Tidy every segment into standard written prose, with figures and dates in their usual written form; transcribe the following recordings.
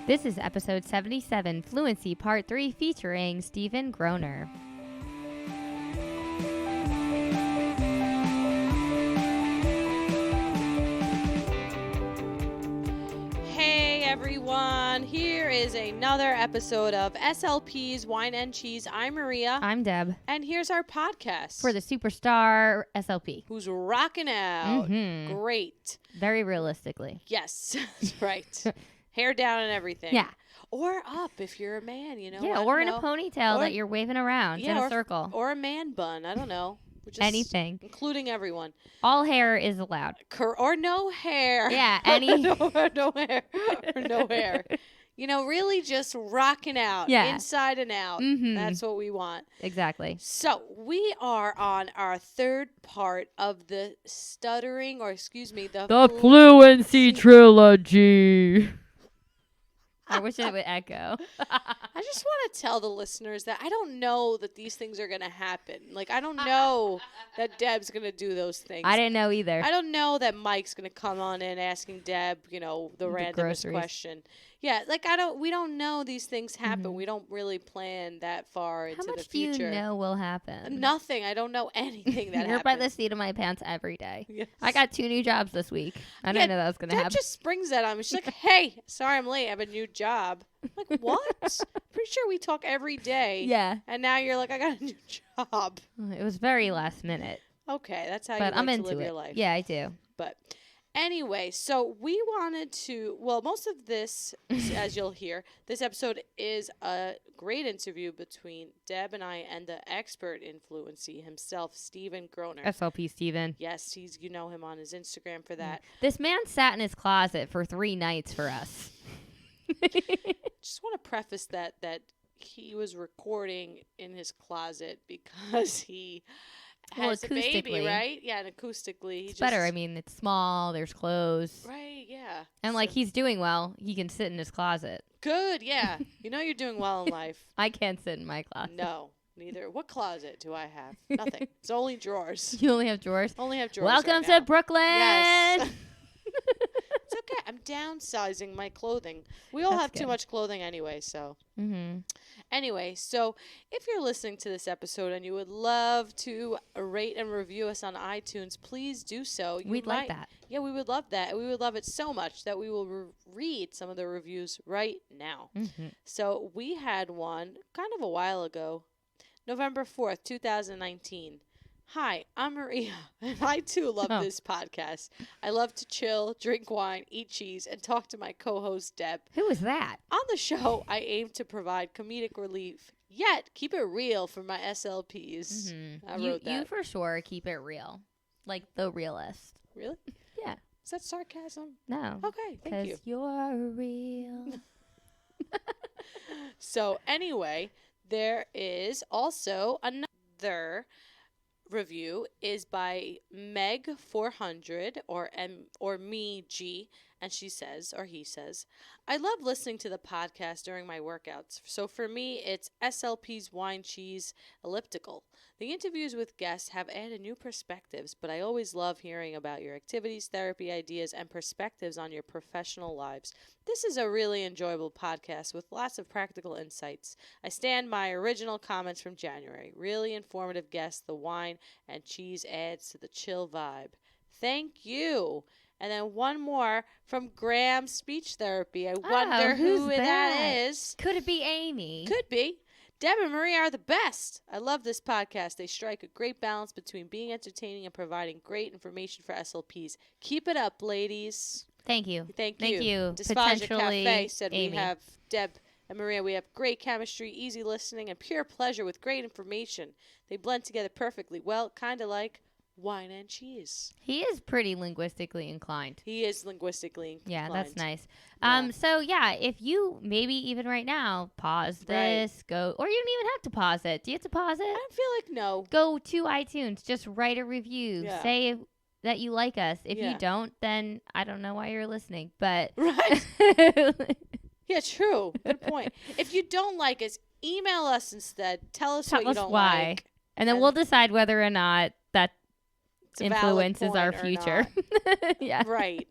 This is episode 77, Fluency Part 3, featuring Steven Groaner. Hey everyone, here is another episode of SLP's Wine and Cheese. I'm Maria. I'm Deb. And here's our podcast. For the superstar SLP. Who's rocking out. Mm-hmm. Great. Very realistically. Yes, that's right. Hair down and everything. Yeah. Or up if you're a man, you know. Yeah, or in a ponytail that you're waving around in a circle. Or a man bun. I don't know. Just anything. Including everyone. All hair is allowed. Or no hair. Yeah, any. no hair. Or no hair. You know, really just rocking out. Yeah. Inside and out. Mm-hmm. That's what we want. Exactly. So we are on our third part of the stuttering, or excuse me, the Fluency trilogy. I wish it would echo. I just want to tell the listeners that I don't know that these things are going to happen. Like, I don't know that Deb's going to do those things. I didn't know either. I don't know that Mike's going to come on in asking Deb, you know, the randomest question. Yeah, like we don't know these things happen. Mm-hmm. We don't really plan that far into the future. How much do you know will happen? Nothing. I don't know anything that You're happens. by the seat of my pants every day. Yes. I got 2 new jobs this week. I didn't know that was going to happen. Deb just springs that on me. She's like, hey, sorry I'm late. I have a new job. I'm like, what? Pretty sure we talk every day. Yeah. And now you're like, I got a new job. It was very last minute. Okay, that's how but you I'm like into to live it. your life. Yeah, I do. But anyway, so we wanted to, well, most of this, as you'll hear, this episode is a great interview between Deb and I and the expert in fluency himself, Steven Groaner. SLP Steven. Yes, you know him on his Instagram for that. This man sat in his closet for 3 nights for us. Just want to preface that he was recording in his closet because he has a baby, right? Yeah, and acoustically. It's better. I mean, it's small. There's clothes. Right, yeah. And, like, he's doing well. He can sit in his closet. Good, yeah. You know you're doing well in life. I can't sit in my closet. No, neither. What closet do I have? Nothing. It's only drawers. You only have drawers? Only have drawers. Welcome to Brooklyn! Yes. It's okay. I'm downsizing my clothing. We all have too much clothing anyway, so. Mm-hmm. Anyway, so if you're listening to this episode and you would love to rate and review us on iTunes, please do so. We'd like that. Yeah, we would love that. We would love it so much that we will read some of the reviews right now. Mm-hmm. So we had one kind of a while ago, November 4th, 2019. Hi, I'm Maria, and I too love this podcast. I love to chill, drink wine, eat cheese, and talk to my co-host, Deb. Who was that? On the show, I aim to provide comedic relief, yet keep it real for my SLPs. Mm-hmm. I wrote that. You for sure keep it real. Like the realist. Really? Yeah. Is that sarcasm? No. Okay, thank you. Because you're real. So, anyway, there is also another review is by Meg400 or me G, and she says, or he says, I love listening to the podcast during my workouts. So for me, it's SLP's Wine Cheese Elliptical. The interviews with guests have added new perspectives, but I always love hearing about your activities, therapy ideas, and perspectives on your professional lives. This is a really enjoyable podcast with lots of practical insights. I stand my original comments from January. Really informative guests. The wine and cheese adds to the chill vibe. Thank you. And then one more from Graham Speech Therapy. I wonder who that is. Could it be Amy? Could be. Deb and Marie are the best. I love this podcast. They strike a great balance between being entertaining and providing great information for SLPs. Keep it up, ladies. Thank you. Thank you. Potentially Cafe said Amy. We have Deb and Maria. We have great chemistry, easy listening, and pure pleasure with great information. They blend together perfectly well, kind of like wine and cheese. He is pretty linguistically inclined. He is linguistically inclined. Yeah, that's nice. Yeah. So yeah, if you maybe even right now pause this, go, or you don't even have to pause it. Do you have to pause it? I feel like no. Go to iTunes, just write a review. Yeah. Say that you like us. If Yeah. you don't, then I don't know why you're listening. But Right. Yeah, true. Good point. If you don't like us, email us instead. Tell us what you don't why. like. And then we'll decide whether or not that It's a valid influences point our or future. not. Yeah. Right.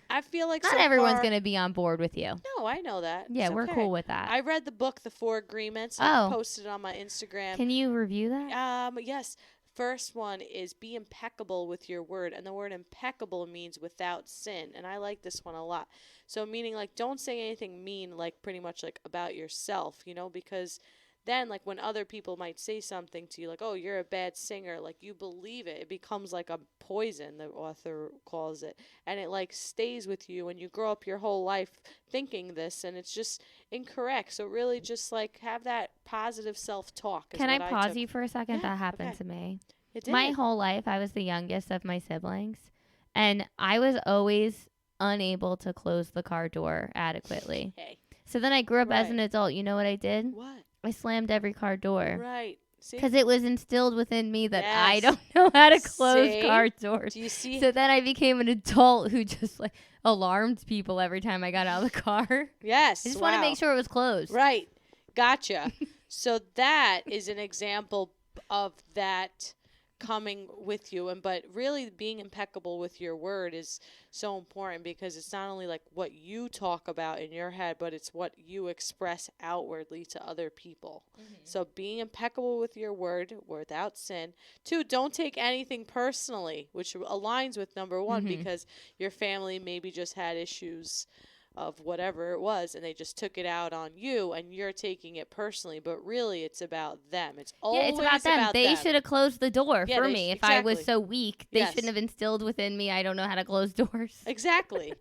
I feel like not so everyone's far, going to be on board with you. No, I know that. Yeah, It's we're okay. cool with that. I read the book, The Four Agreements. Oh. I posted it on my Instagram. Can you review that? Yes. First one is be impeccable with your word. And the word impeccable means without sin. And I like this one a lot. So meaning like don't say anything mean like pretty much like about yourself, you know, because then like when other people might say something to you like, oh, you're a bad singer, like you believe it. It becomes like a poison, the author calls it. And it like stays with you and you grow up your whole life thinking this and it's just incorrect. So really just like have that positive self-talk. Can I pause you for a second? Yeah, That happened okay. to me. It did. My whole life, I was the youngest of my siblings. And I was always unable to close the car door adequately. Hey. So then I grew up as Right. an adult. You know what I did? What? I slammed every car door. Right. See? Because it was instilled within me that I Yes. don't know how to close See? car doors. Do you see? So then I became an adult who just like alarmed people every time I got out of the car. Yes. I just want to make sure it was closed. Right. Gotcha. So that is an example of that coming with you, and but really being impeccable with your word is so important because it's not only like what you talk about in your head, but it's what you express outwardly to other people. So being impeccable with your word without sin. 2, don't take anything personally, which aligns with number 1 because your family maybe just had issues of whatever it was and they just took it out on you and you're taking it personally, but really it's about them. It's always it's about them. They should have closed the door for me. If I was so weak, they shouldn't have instilled within me I don't know how to close doors. Exactly.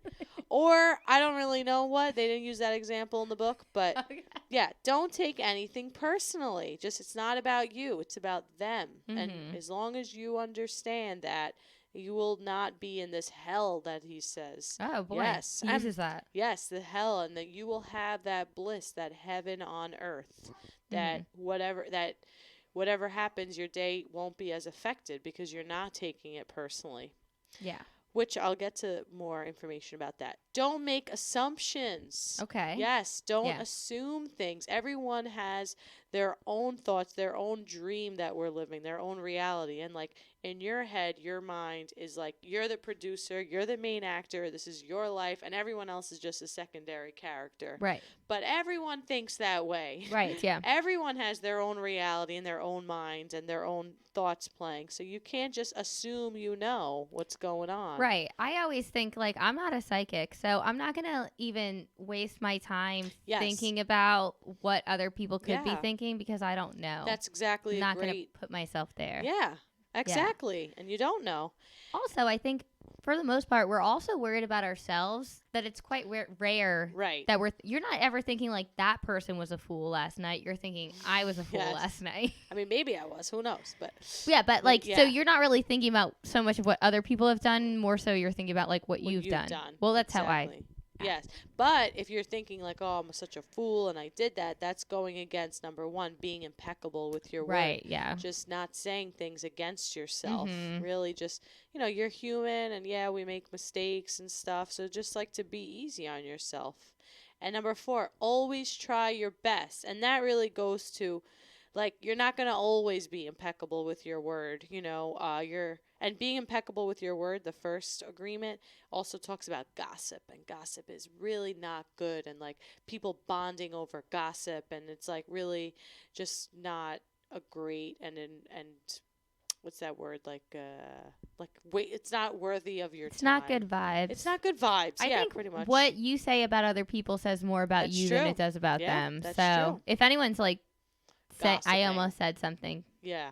Or I don't really know what. They didn't use that example in the book, but yeah, don't take anything personally. Just it's not about you. It's about them. And as long as you understand that, you will not be in this hell that he says. Oh, boy. Yes. He uses that. Yes, the hell, and that you will have that bliss, that heaven on earth, that whatever happens, your day won't be as affected because you're not taking it personally. Yeah. Which I'll get to more information about that. Don't make assumptions. Okay. Yes, don't assume things. Everyone has their own thoughts, their own dream that we're living, their own reality. And like in your head, your mind is like you're the producer, you're the main actor, this is your life, and everyone else is just a secondary character. Right. But everyone thinks that way. Right, yeah. Everyone has their own reality and their own mind and their own thoughts playing. So you can't just assume you know what's going on. Right. I always think, like, I'm not a psychic, so I'm not going to even waste my time thinking about what other people could be thinking because I don't know. That's exactly I'm not going to put myself there. Yeah, exactly. And you don't know. Also, I think for the most part, we're also worried about ourselves, that it's quite rare that you're not ever thinking like that person was a fool last night. You're thinking I was a fool last night. I mean, maybe I was. Who knows? But yeah, but like, so you're not really thinking about so much of what other people have done. More so, you're thinking about like what you've done. Well, that's how I. Yes. But if you're thinking like, oh, I'm such a fool and I did that, that's going against number 1, being impeccable with your word. Right, yeah. Just not saying things against yourself. Really just, you know, you're human and we make mistakes and stuff. So just like to be easy on yourself. And number 4, always try your best. And that really goes to like, you're not going to always be impeccable with your word, you know, and being impeccable with your word, the first agreement also talks about gossip, and gossip is really not good, and like people bonding over gossip, and it's like really just not a great and what's that word, wait, it's not worthy of your time. It's not good vibes. It's not good vibes. I think pretty much. What you say about other people says more about you than it does about them. That's so true. if anyone's like, I Gossiping. almost said something. Yeah.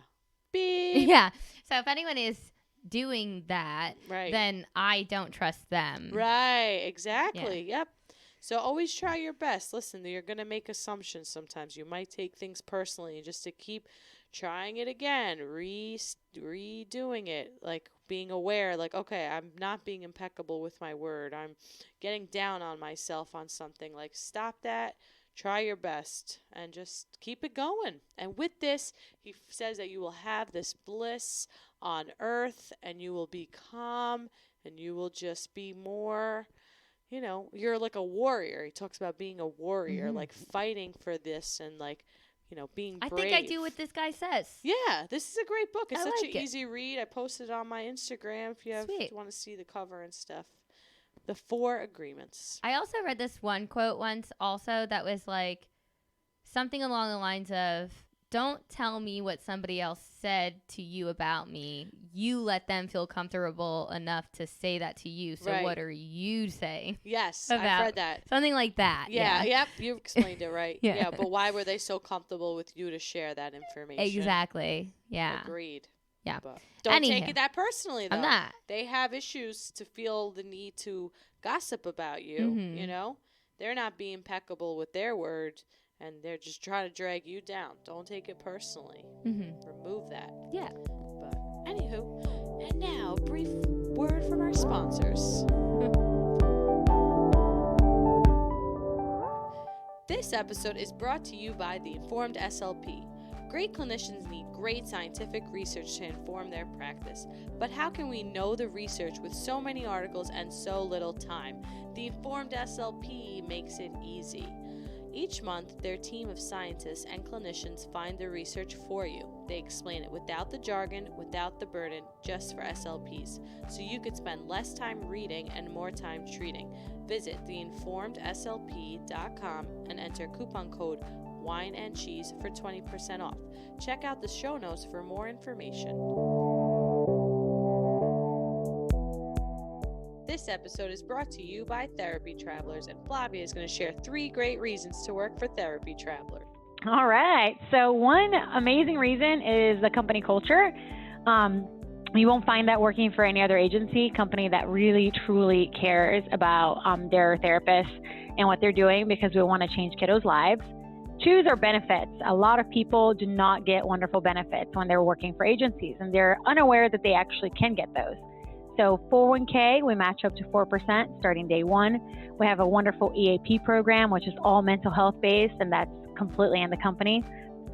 Beep. Yeah. So if anyone is doing that, Right. then I don't trust them. Right, exactly. Yep. So always try your best. Listen, you're going to make assumptions sometimes. You might take things personally, and just to keep trying it again, redoing it, like being aware, like, okay, I'm not being impeccable with my word. I'm getting down on myself on something. Like, stop that. Try your best and just keep it going. And with this, he says that you will have this bliss on earth and you will be calm and you will just be more, you know, you're like a warrior. He talks about being a warrior, like fighting for this and like, you know, being brave. I think I do what this guy says. Yeah, this is a great book. It's such like an easy read. I posted it on my Instagram if you want to see the cover and stuff. The 4 agreements. I also read this one quote once also that was like something along the lines of, don't tell me what somebody else said to you about me. You let them feel comfortable enough to say that to you. So what are you saying? Yes, I've read that. Something like that. Yeah. Yep. You explained it right. Yeah. But why were they so comfortable with you to share that information? Exactly. Yeah. Agreed. Yeah. But don't take it that personally, though. I'm not. They have issues to feel the need to gossip about you, you know? They're not being impeccable with their word, and they're just trying to drag you down. Don't take it personally. Remove that. Yeah. But anywho, and now a brief word from our sponsors. This episode is brought to you by the Informed SLP. Great clinicians need great scientific research to inform their practice. But how can we know the research with so many articles and so little time? The Informed SLP makes it easy. Each month, their team of scientists and clinicians find the research for you. They explain it without the jargon, without the burden, just for SLPs, so you could spend less time reading and more time treating. Visit theinformedslp.com and enter coupon code wine and cheese for 20% off. Check out the show notes for more information. This episode is brought to you by Therapy Travelers, and Flavia is going to share 3 great reasons to work for Therapy Travelers. All right. So one amazing reason is the company culture. You won't find that working for any other company that really, truly cares about their therapists and what they're doing, because we want to change kiddos' lives. 2 are benefits. A lot of people do not get wonderful benefits when they're working for agencies, and they're unaware that they actually can get those. So 401k, we match up to 4% starting day 1. We have a wonderful EAP program, which is all mental health based, and that's completely in the company.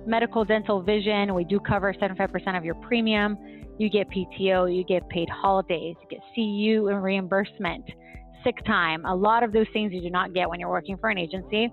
Medical, dental, vision, we do cover 75% of your premium. You get PTO, you get paid holidays, you get CU and reimbursement, sick time, a lot of those things you do not get when you're working for an agency.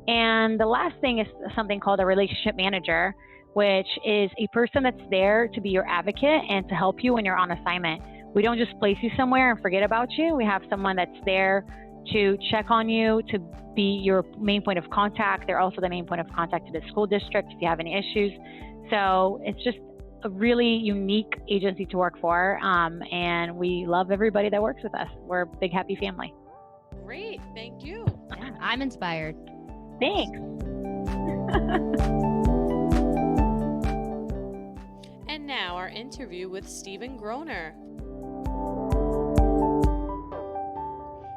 And the last thing is something called a relationship manager, which is a person that's there to be your advocate and to help you when you're on assignment. We don't just place you somewhere and forget about you. We have someone that's there to check on you, to be your main point of contact. They're also the main point of contact to the school district if you have any issues. So it's just a really unique agency to work for, and we love everybody that works with us. We're a big, happy family. Great. Thank you. Yeah, I'm inspired. Thanks. And now our interview with Steven Groaner.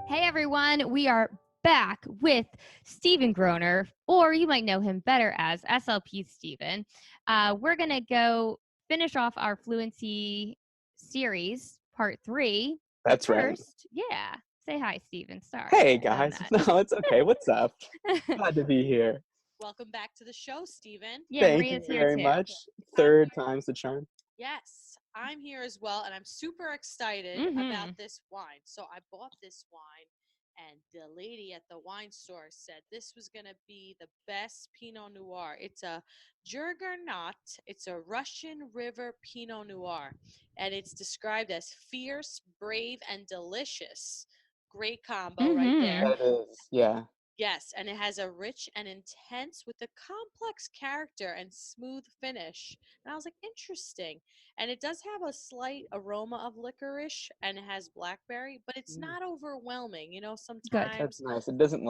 Hey everyone, we are back with Steven Groaner, or you might know him better as SLP Steven. We're going to go finish off our Fluency series, part 3. That's first, right. Yeah. Say hi, Steven. Sorry. Hey, guys. No, it's okay. What's up? Glad to be here. Welcome back to the show, Steven. Yeah, Thank Maria's you here very too. much. Third time's the charm. Yes, I'm here as well, and I'm super excited about this wine. So I bought this wine, and the lady at the wine store said this was going to be the best Pinot Noir. It's a Jurgernot. It's a Russian River Pinot Noir, and it's described as fierce, brave, and delicious. Great combo right there. That is, yeah. Yes, and it has a rich and intense with a complex character and smooth finish. And I was like, interesting. And it does have a slight aroma of licorice, and it has blackberry, but it's not overwhelming. You know, sometimes. That's nice. It doesn't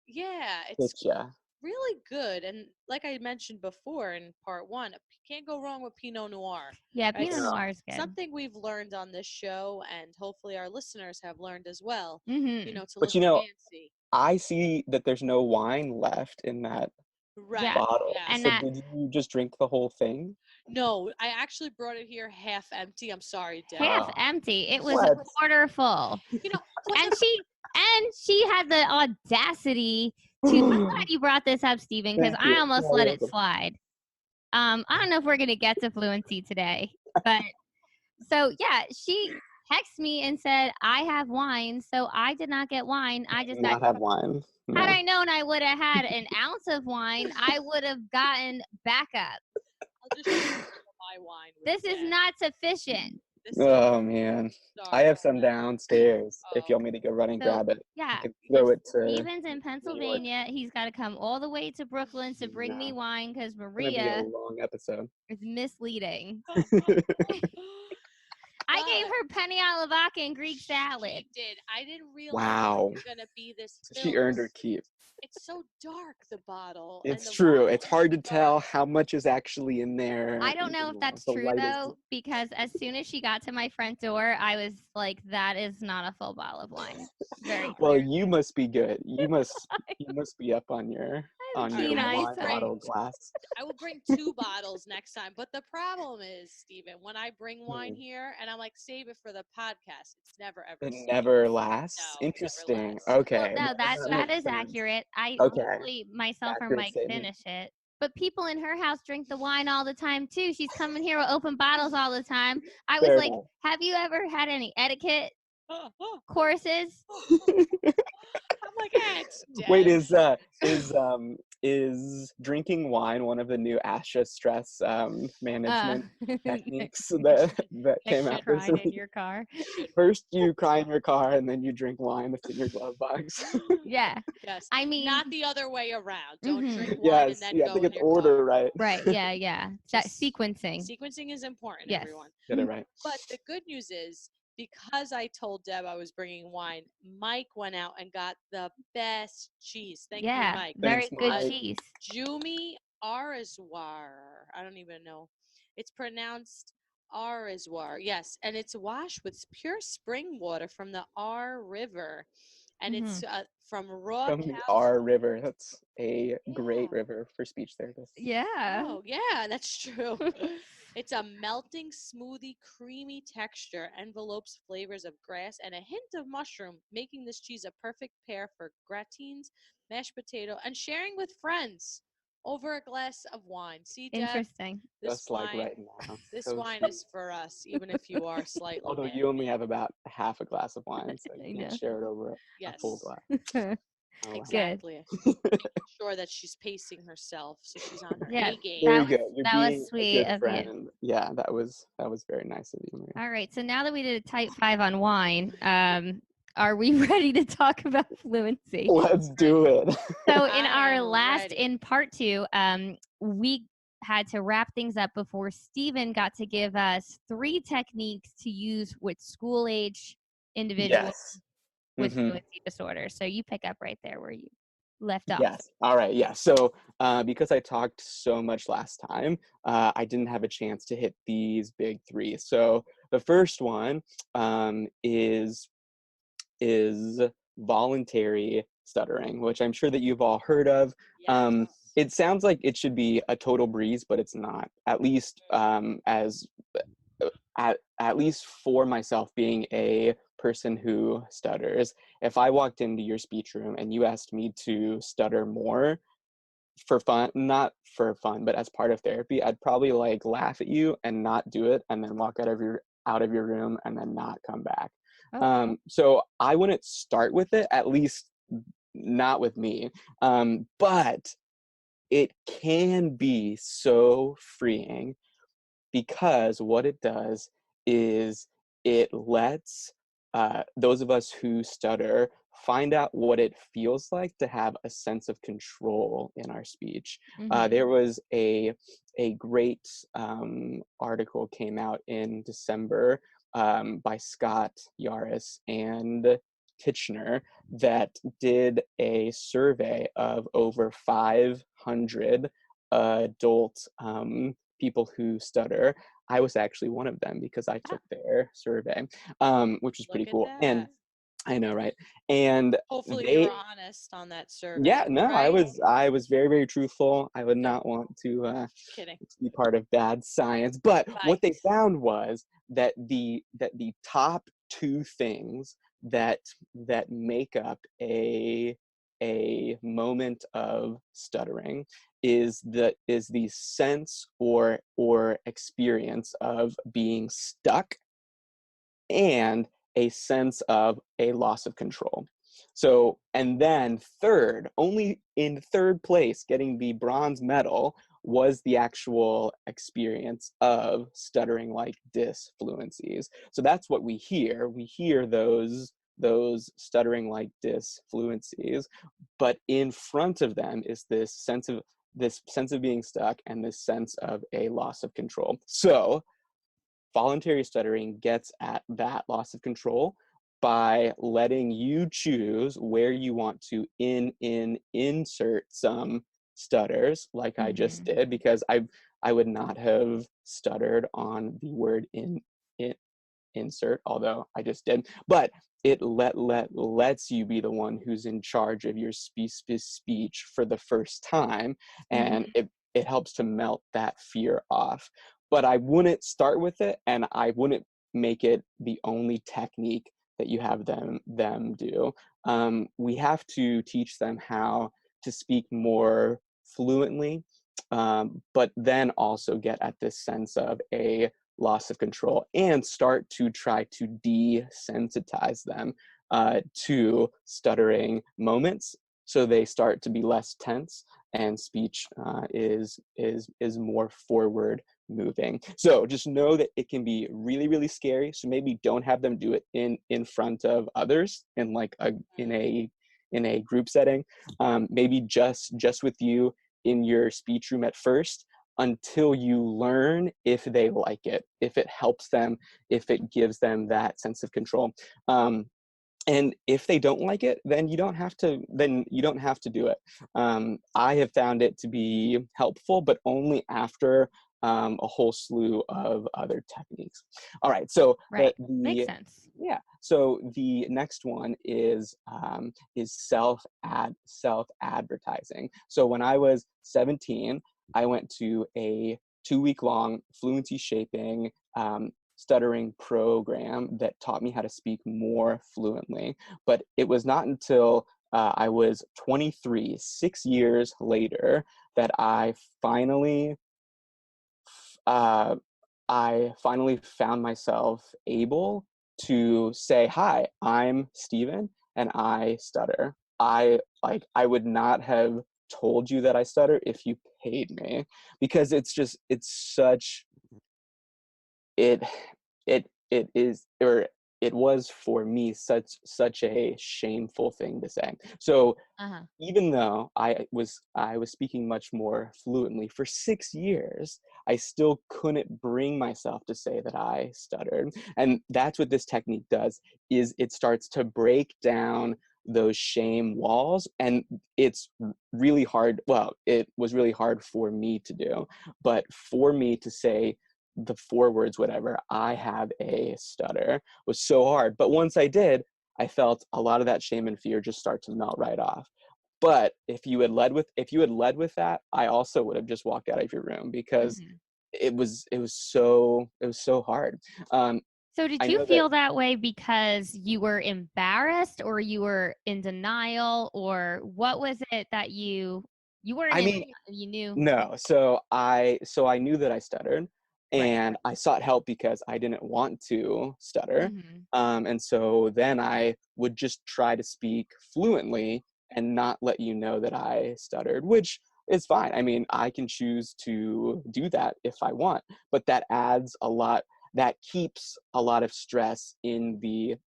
Yeah, it's yeah. really good. And like I mentioned before in part 1, you can't go wrong with Pinot Noir. Yeah, right? Pinot Noir is good. Something we've learned on this show, and hopefully our listeners have learned as well. Mm-hmm. You know, to But live fancy. I see that there's no wine left in that bottle. Yeah. And so did you just drink the whole thing? No, I actually brought it here half empty. I'm sorry, Deb. Half empty. It was What? a quarter full. You know, and she had the audacity to. I'm glad you brought this up, Steven, because I almost let it slide. I don't know if we're gonna get to Fluency today, but so yeah, she texted me and said I have wine, so I did not get wine. I just not have wine. No. Had I known I would have had an ounce of wine, I would have gotten backup. I'll just show you my wine. This is not sufficient. Oh man, I have some downstairs. If you want me to go run and grab it, Yeah, I can throw if it to. Steven's in Pennsylvania, he's got to come all the way to Brooklyn to bring me wine because It's gonna be a Maria long episode. is misleading. I gave her penny alla vodka and Greek salad. She did. I didn't realize Wow. it was gonna be this. She earned her keep. It's so dark, the bottle. It's and the true. wine It's is hard to dark. tell how much is actually in there. I don't know if that's The true light is- though, because as soon as she got to my front door, I was like, "That is not a full bottle of wine." Very clear. Well, you must be good. You must be up on your keen wine eyesight. bottle glass. I will bring 2 bottles next time. But the problem is, Steven, when I bring wine here and I'm like, save it for the podcast, it's never ever. It saved. never lasts. No, it never Interesting. lasts. Okay. Well, no, that makes is sense. accurate. I Okay. usually myself or Accurate Mike statement. finish it. But people in her house drink the wine all the time too. She's coming here with open bottles all the time. I was Fair like, enough. have you ever had any etiquette courses? I'm like, it's dead. Wait, is drinking wine one of the new ASHA stress management techniques that came out crying in recently? your car. First you cry in your car and then you drink wine that's in your glove box. Yeah. Yes. I mean, not the other way around. Don't Mhm. drink wine Yes, and then yeah, I go think in it's your order car. right. right. Yeah. That Just- sequencing. Sequencing is important, Yes. everyone. Get it right. But the good news is, because I told Deb I was bringing wine, Mike went out and got the best cheese. Thank you, Mike. Very Thanks, good Mike. cheese. Jumi Arizwar. I don't even know. It's pronounced Arizwar. Yes, and it's washed with pure spring water from the R River, and it's from raw From the cow. R River. That's a great Yeah. river for speech therapists. Yeah. Oh, yeah, that's true. It's a melting, smoothie, creamy texture, envelopes flavors of grass and a hint of mushroom, making this cheese a perfect pair for gratines, mashed potato, and sharing with friends over a glass of wine. See, Deb, Interesting. this Just like wine, right now. this So wine sweet. is for us, even if you are slightly. Although you only have about half a glass of wine, so I you know. can't share it over a full Yes. glass. Oh, wow. Exactly. Sure that she's pacing herself, so she's on her Yeah, A game. Very good. You're that was being sweet a good of you. friend. Yeah, that was very nice of you, Maria. All right. So now that we did a type 5 on wine, are we ready to talk about fluency? Let's do it. So in our am last, ready. in part 2, we had to wrap things up before Steven got to give us 3 techniques to use with school age individuals Yes. with Mhm. fluency disorder. So you pick up right there where you left off. Yes. All right. Yeah. So because I talked so much last time, I didn't have a chance to hit these big 3. So the first one is voluntary stuttering, which I'm sure that you've all heard of. Yes. It sounds like it should be a total breeze, but it's not. At least at least for myself, being a person who stutters, if I walked into your speech room and you asked me to stutter more for fun, not for fun, but as part of therapy, I'd probably like laugh at you and not do it, and then walk out of your room and then not come back. Okay. So I wouldn't start with it, at least not with me. But it can be so freeing, because what it does is it lets those of us who stutter find out what it feels like to have a sense of control in our speech. There was a great article came out in December by Scott Yaris and Titchener that did a survey of over 500 adult people who stutter. I was actually one of them because I took their survey, which was pretty Look at cool. And that. I know, right? And Hopefully they, you were honest on that survey. yeah, no, right? I was very, very truthful. I would not want to Kidding. be part of bad science. But what they Right. found was that the top 2 things that make up a moment of stuttering is the sense or experience of being stuck, and a sense of a loss of control. So, and then only in third place, getting the bronze medal, was the actual experience of stuttering like disfluencies. So that's what we hear. We hear those stuttering like disfluencies, but in front of them is this sense of being stuck and this sense of a loss of control. So voluntary stuttering gets at that loss of control by letting you choose where you want to insert some stutters, like I just did, because I would not have stuttered on the word insert, although I just did. But it lets you be the one who's in charge of your speech for the first time, and it helps to melt that fear off. But I wouldn't start with it, and I wouldn't make it the only technique that you have them do. We have to teach them how to speak more fluently, but then also get at this sense of a loss of control and start to try to desensitize them to stuttering moments, so they start to be less tense and speech is more forward moving. So just know that it can be really, really scary. So maybe don't have them do it in front of others in like in a group setting. Maybe just with you in your speech room at first, until you learn if they like it, if it helps them, if it gives them that sense of control. And if they don't like it, then you don't have to do it. I have found it to be helpful, but only after a whole slew of other techniques. All right, so makes sense. Yeah. So the next one is self-advertising. So when I was 17, I went to a 2-week-long fluency shaping stuttering program that taught me how to speak more fluently. But it was not until I was 23, 6 years later, that I finally found myself able to say, "Hi, I'm Steven, and I stutter." I would not have told you that I stutter if you paid me, because it's such it is, or it was for me, such a shameful thing to say. So even though I was speaking much more fluently for 6 years, I still couldn't bring myself to say that I stuttered. And that's what this technique does, is it starts to break down those shame walls. And it's really hard. Well, it was really hard for me to do, but for me to say the 4 words, whatever, "I have a stutter," was so hard. But once I did, I felt a lot of that shame and fear just start to melt right off. But if you had led with that, I also would have just walked out of your room, because it was so hard. So did I you know that. feel that way because you were embarrassed, or you were in denial, or what was it that you weren't I in mean, you knew? no. So I knew that I stuttered, and I sought help because I didn't want to stutter. And so then I would just try to speak fluently and not let you know that I stuttered, which is fine. I mean, I can choose to do that if I want, but that adds a lot. That keeps a lot of stress in the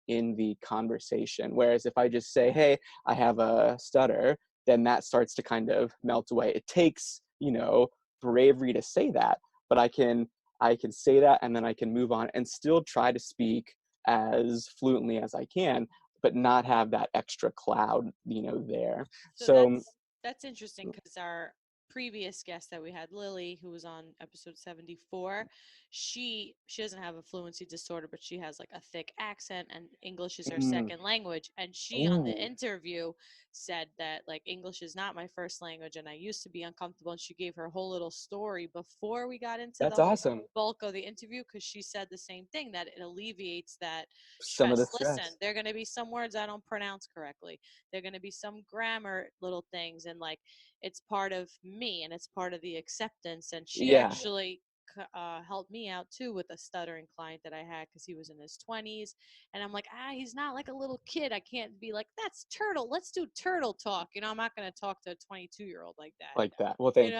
conversation. Whereas if I just say, "Hey, I have a stutter," then that starts to kind of melt away. It takes, bravery to say that, but I can say that, and then I can move on and still try to speak as fluently as I can, but not have that extra cloud, there. So So that's interesting, because our previous guest that we had, Lily, who was on episode 74, she doesn't have a fluency disorder, but she has like a thick accent, and English is her second language. And she on the interview said that like English is not my first language, and I used to be uncomfortable. And she gave her whole little story before we got into that's the awesome. bulk of the interview, because she said the same thing, that it alleviates that Some of the stress. stress. Listen, there are going to be some words I don't pronounce correctly. There are going to be some grammar little things, and like it's part of me, and it's part of the acceptance. And she actually helped me out too with a stuttering client that I had because he was in his 20s, and I'm like, he's not like a little kid. I can't be like, that's turtle. Let's do turtle talk. I'm not gonna talk to a 22-year-old like that. Like that. Well, thank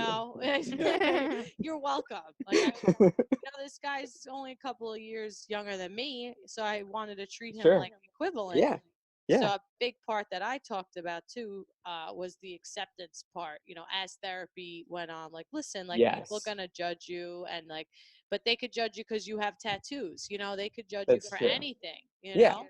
You're welcome. This guy's only a couple of years younger than me, so I wanted to treat him Sure. like equivalent. Yeah. So Yeah. a big part that I talked about too was the acceptance part. As therapy went on, like, listen, like, people are Yes. gonna judge you, and like, but they could judge you because you have tattoos. They could judge you That's for true. anything. Yeah.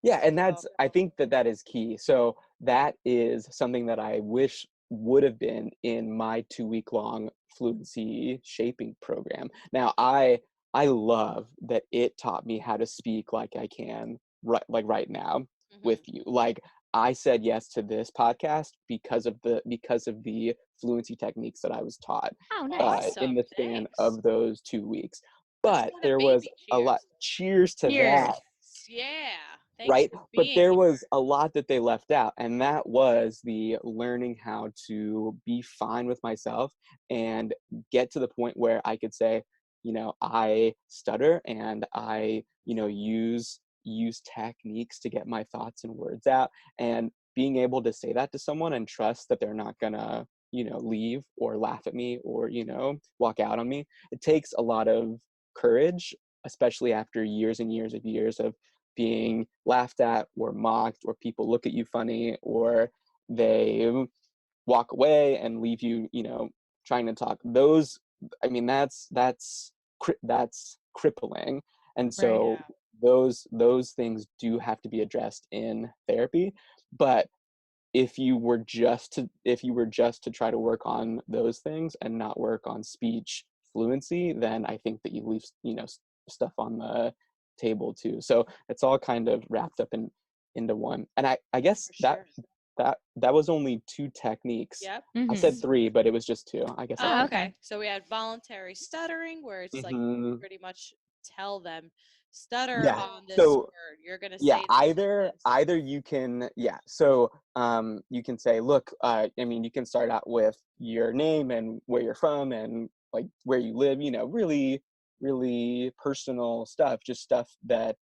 Yeah, and So- I think that is key. So that is something that I wish would have been in my 2-week long fluency shaping program. Now, I love that it taught me how to speak like I can right now with you. Like, I said yes to this podcast because of the fluency techniques that I was taught Oh, nice. in the Awesome. span Thanks. of those 2 weeks. Let's But get a there was baby a lot. Cheers to that. Yeah. Thanks Right? for But being there here. was a lot that they left out, and that was the learning how to be fine with myself and get to the point where I could say, I stutter and I, use techniques to get my thoughts and words out, and being able to say that to someone and trust that they're not gonna, leave or laugh at me or, walk out on me. It takes a lot of courage, especially after years and years of being laughed at or mocked, or people look at you funny, or they walk away and leave you, trying to talk. Those, I mean, that's crippling. And Right. so those things do have to be addressed in therapy. But if you were just to try to work on those things and not work on speech fluency, then I think that you leave, stuff on the table too. So it's all kind of wrapped up into one. And I guess that was only 2 techniques. Yep. I said 3, but it was just 2. I guess. Oh, okay. So we had voluntary stuttering, where it's like Mhm. pretty much tell them stutter Yeah. on this So word. You're gonna yeah, say this either you can, so you can say, look, you can start out with your name and where you're from and like where you live, really really personal stuff, just stuff that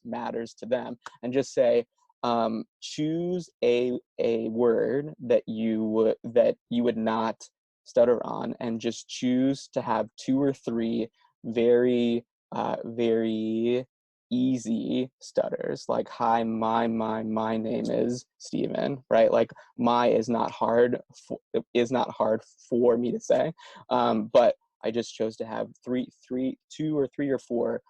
matters to them, and just say, choose a word that you would not stutter on, and just choose to have 2 or 3 very easy stutters, like, hi, my name is Steven, right? Like, my is not hard for me to say, but I just chose to have 2 or 3 or 4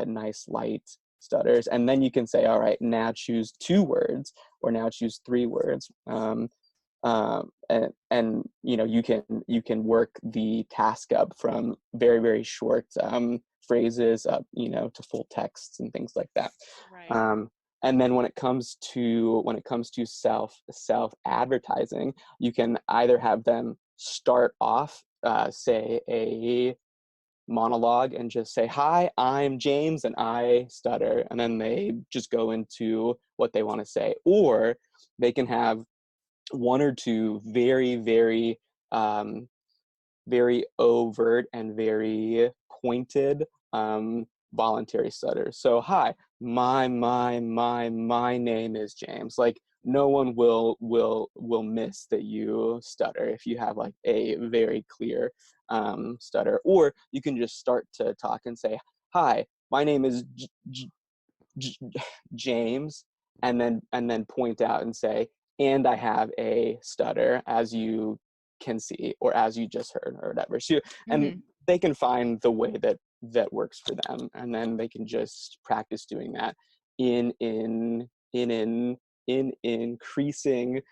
nice light stutters. And then you can say, all right, now choose 2 words, or now choose 3 words, and you can work the task up from very very short phrases up, to full texts and things like that. And then when it comes to self advertising, you can either have them start off, say, a monologue and just say, hi, I'm James and I stutter, and then they just go into what they want to say. Or they can have 1 or 2 very very very overt and very pointed voluntary stutters. So, hi, my name is James. Like, no one will miss that you stutter if you have like a very clear stutter. Or you can just start to talk and say, hi, my name is James, and then point out and say, and I have a stutter, as you can see, or as you just heard, or whatever. So, and they can find the way that works for them, and then they can just practice doing that in increasing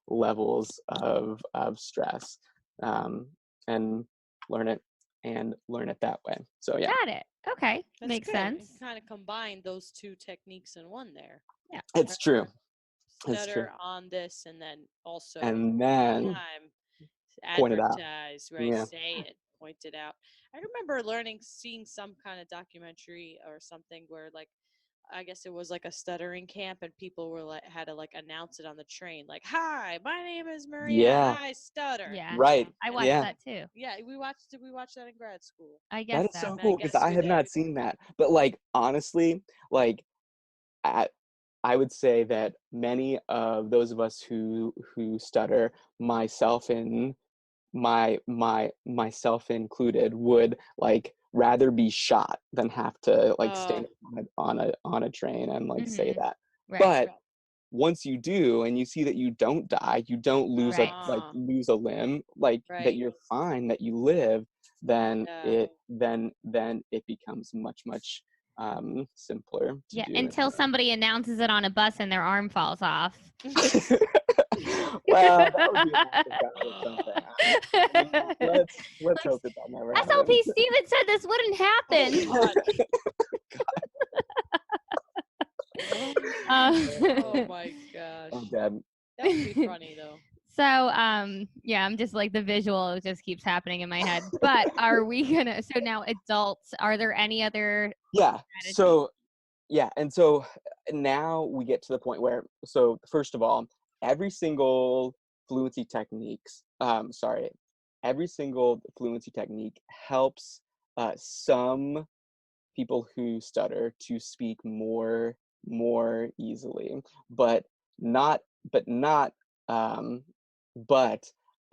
levels of stress, and learn it that way. So yeah. Got it. Okay. That's Makes good. sense. You kind of combine those 2 techniques in one there. Yeah. It's true. Stutter on this, and then also And then time point it out. advertise, right? Yeah. Say it, point it out. I remember seeing some kind of documentary or something where like I guess it was like a stuttering camp, and people were like had to like announce it on the train, like, "Hi, my name is Maria, Yeah. and I stutter." Yeah. Right. I watched Yeah. that too. Yeah, we watched that in grad school. I That guess is so. so And cool because guess I who have they not seen that. But like honestly, like I would say that many of those of us who stutter, myself and myself included, would like rather be shot than have to like stand on a train and like say Mhm. that. Right. But once you do and you see that you don't die, you don't lose Right. lose a limb, like that Right. you're fine, that you live, then Yeah. it becomes much simpler to Yeah, do until somebody announces it on a bus and their arm falls off. it. Well, that would be an act of God or something. I mean, let's hope that never SLP happens. Steven said this wouldn't happen. Oh my gosh. Oh, Dad. That would be funny though. So, yeah, I'm just like the visual just keeps happening in my head. But are we gonna? So now, adults, are there any other? Yeah. strategies? So yeah, and so now we get to the point where, so first of all, every single fluency techniques, every single fluency technique helps some people who stutter to speak more easily, but not but not um, but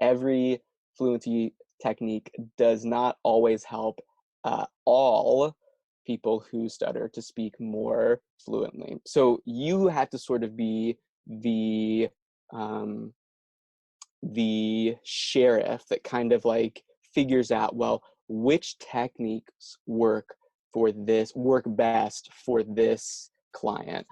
every fluency technique does not always help all people who stutter to speak more fluently. So you have to sort of be um, the sheriff that kind of like figures out, well, which techniques work best for this client.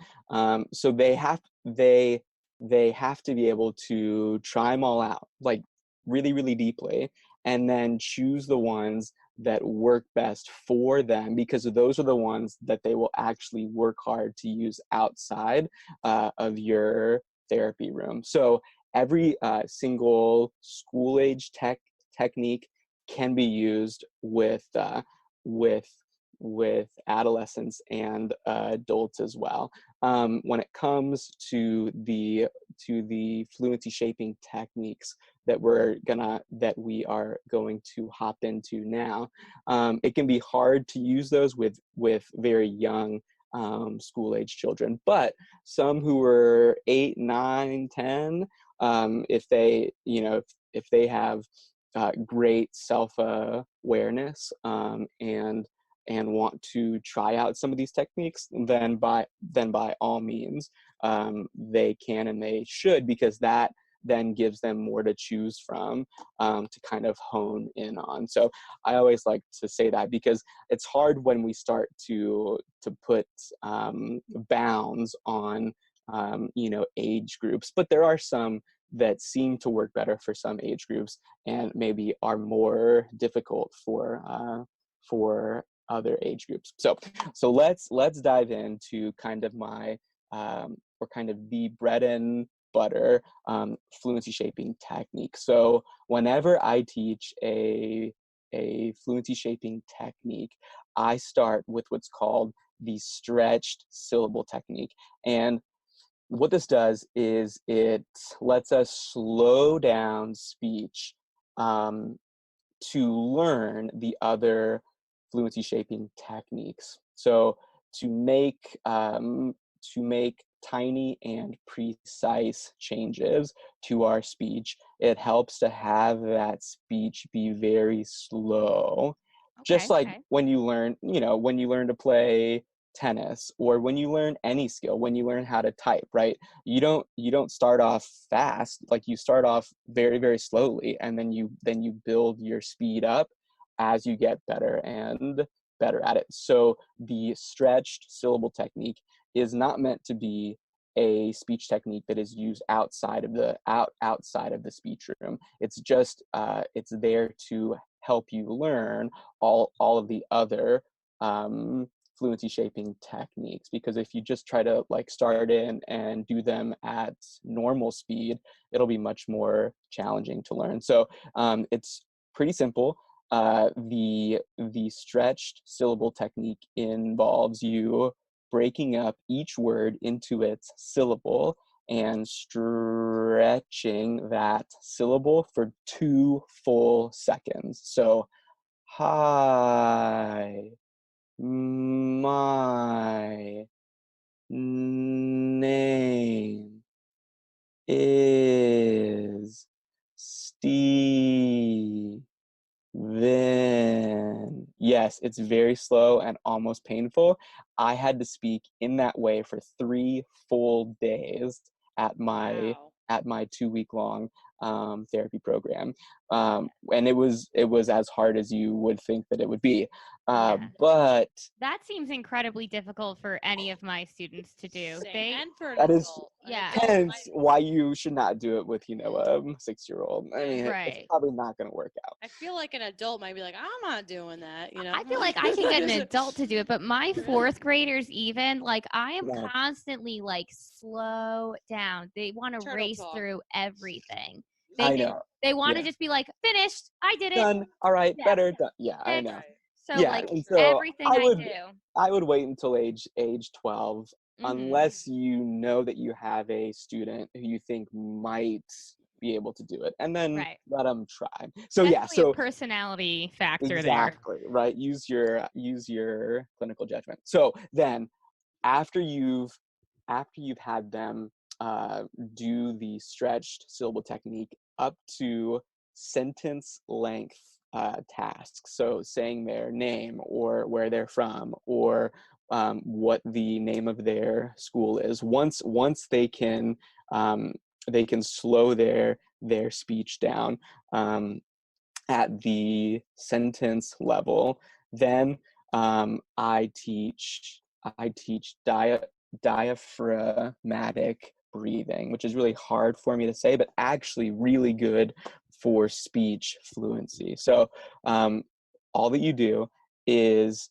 So they have to be able to try them all out, like really deeply, and then choose the ones that work best for them, because those are the ones that they will actually work hard to use outside of your therapy room. So every single school age technique can be used with adolescents and adults as well. When it comes to the fluency shaping techniques that we are going to hop into now, it can be hard to use those with very young school age children, but some who are 8, 9, 10, if they if they have great self awareness and want to try out some of these techniques, then by all means they can and they should, because that then gives them more to choose from to kind of hone in on. So I always like to say that, because it's hard when we start to put bounds on age groups, but there are some that seem to work better for some age groups and maybe are more difficult for other age groups. So let's dive into kind of my or kind of the bread and butter fluency shaping technique. So whenever I teach a fluency shaping technique, I start with what's called the stretched syllable technique. And what this does is it lets us slow down speech to learn the other fluency shaping techniques. So to make tiny and precise changes to our speech, it helps to have that speech be very slow. Just like when you learn to play tennis, or when you learn any skill, when you learn how to type, right? You don't start off fast. Like, you start off very slowly, and then you build your speed up as you get better and better at it. So the stretched syllable technique is not meant to be a speech technique that is used outside of the speech room. It's just it's there to help you learn all of the other fluency shaping techniques, because if you just try to like start in and do them at normal speed, it'll be much more challenging to learn. So it's pretty simple. The stretched syllable technique involves you breaking up each word into its syllable and stretching that syllable for 2 full seconds. So, hi, my name is Steven. Yes, it's very slow and almost painful. I had to speak in that way for 3 full days at my Wow. 2-week-long therapy program, and it was as hard as you would think that it would be. Yeah. But That seems incredibly difficult for any of my students to do. Same. And for an that is adult. An Yeah. adult hence might- why you should not do it with, a 6-year-old. I mean, it's Right. probably not going to work out. I feel like an adult might be like, I'm not doing that, I feel like I can get an adult to do it, but my 4th graders even, like, I am Yeah. constantly like, slow down. They want to Turtle race talk. through everything. I know. They want to Yeah. just be like, finished. I did it. Done. All right. Yeah. Better. Done. Yeah, I know. Next. So Yeah, like and so everything I do. I would wait until age 12, Mhm. unless you know that you have a student who you think might be able to do it, and then Right. let them try. So yeah, Definitely a personality factor exactly right. Use your clinical judgment. So then, after you've had them do the stretched syllable technique up to sentence length tasks, so saying their name or where they're from or what the name of their school is. Once they can slow their speech down at the sentence level, then I teach diaphragmatic breathing, which is really hard for me to say, but actually really good for speech fluency. So all that you do is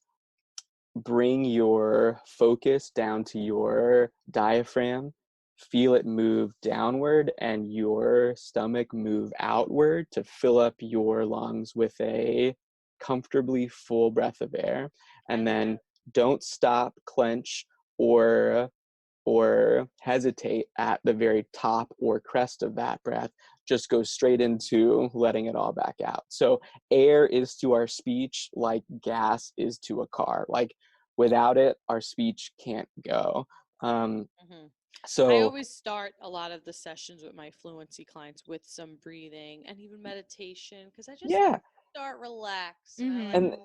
bring your focus down to your diaphragm, feel it move downward, and your stomach move outward to fill up your lungs with a comfortably full breath of air. And then don't stop, clench, or hesitate at the very top or crest of that breath. Just go straight into letting it all back out. So air is to our speech like gas is to a car. Like without it, our speech can't go. So I always start a lot of the sessions with my fluency clients with some breathing and even meditation because I just start relaxed. Mhm. And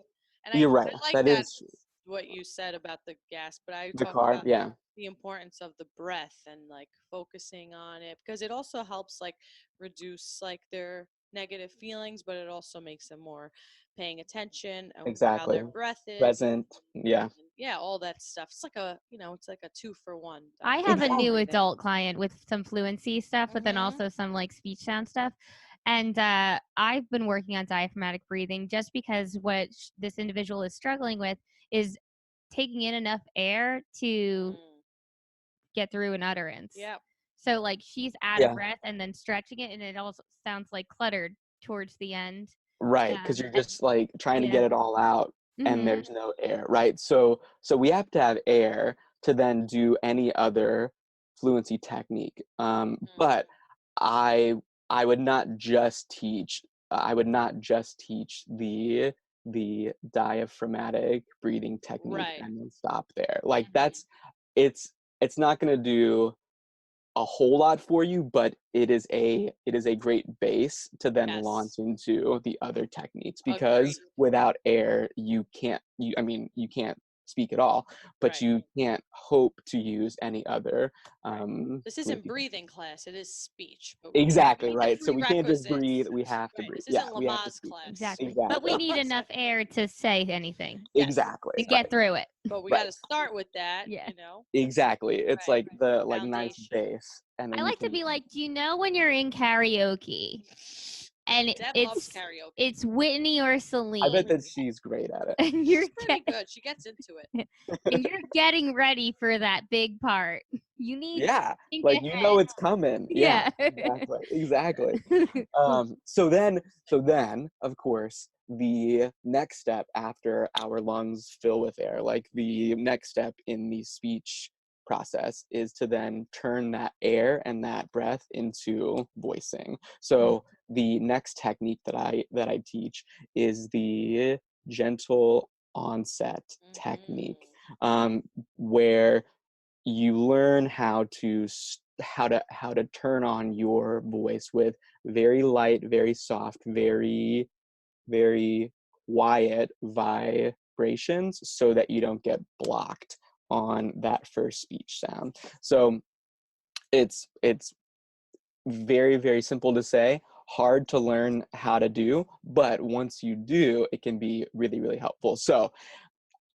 I you're right. like That that is what you said about the gas, but I the talk car. about Yeah, the importance of the breath and like focusing on it because it also helps like reduce like their negative feelings, but it also makes them more paying attention and how exactly. their breath is. Present. Yeah. Yeah, all that stuff. It's like a, it's like a 2-for-1. I have a new Exactly. adult client with some fluency stuff, but then also some like speech sound stuff. And I've been working on diaphragmatic breathing just because what this individual is struggling with is taking in enough air to get through an utterance. Yeah. So like she's out of breath and then stretching it, and it also sounds like cluttered towards the end. Right, because you're just like trying to get it all out and Mhm. there's no air, right? So we have to have air to then do any other fluency technique. But I would not just teach the diaphragmatic breathing technique and then stop there. Like it's not going to do a whole lot for you, but it is a great base to then launch into the other techniques, because without air you can't speak at all, but you can't hope to use any other This isn't breathing class, it is speech. But exactly, right? So we can't just breathe, we have to breathe. This isn't We have to Lamaze speak. class. Exactly. But we need enough air to say anything. Exactly. To get through it. But we got to start with that, Exactly. It's like the nice base, and then I like to be like, do you know when you're in karaoke and Deb loves karaoke. it's Whitney or Celine. I bet that she's great at it. And you're She's pretty good. She gets into it. and you're getting ready for that big part. You need Yeah, to think like you know ahead. it's coming. Yeah. Exactly. So then, of course, the next step after our lungs fill with air, like the next step in the speech process, is to then turn that air and that breath into voicing. So the next technique that I teach is the gentle onset technique, where you learn how to turn on your voice with very light, very soft, very quiet vibrations, so that you don't get blocked on that first speech sound. So it's very simple to say, hard to learn how to do, but once you do, it can be really helpful. So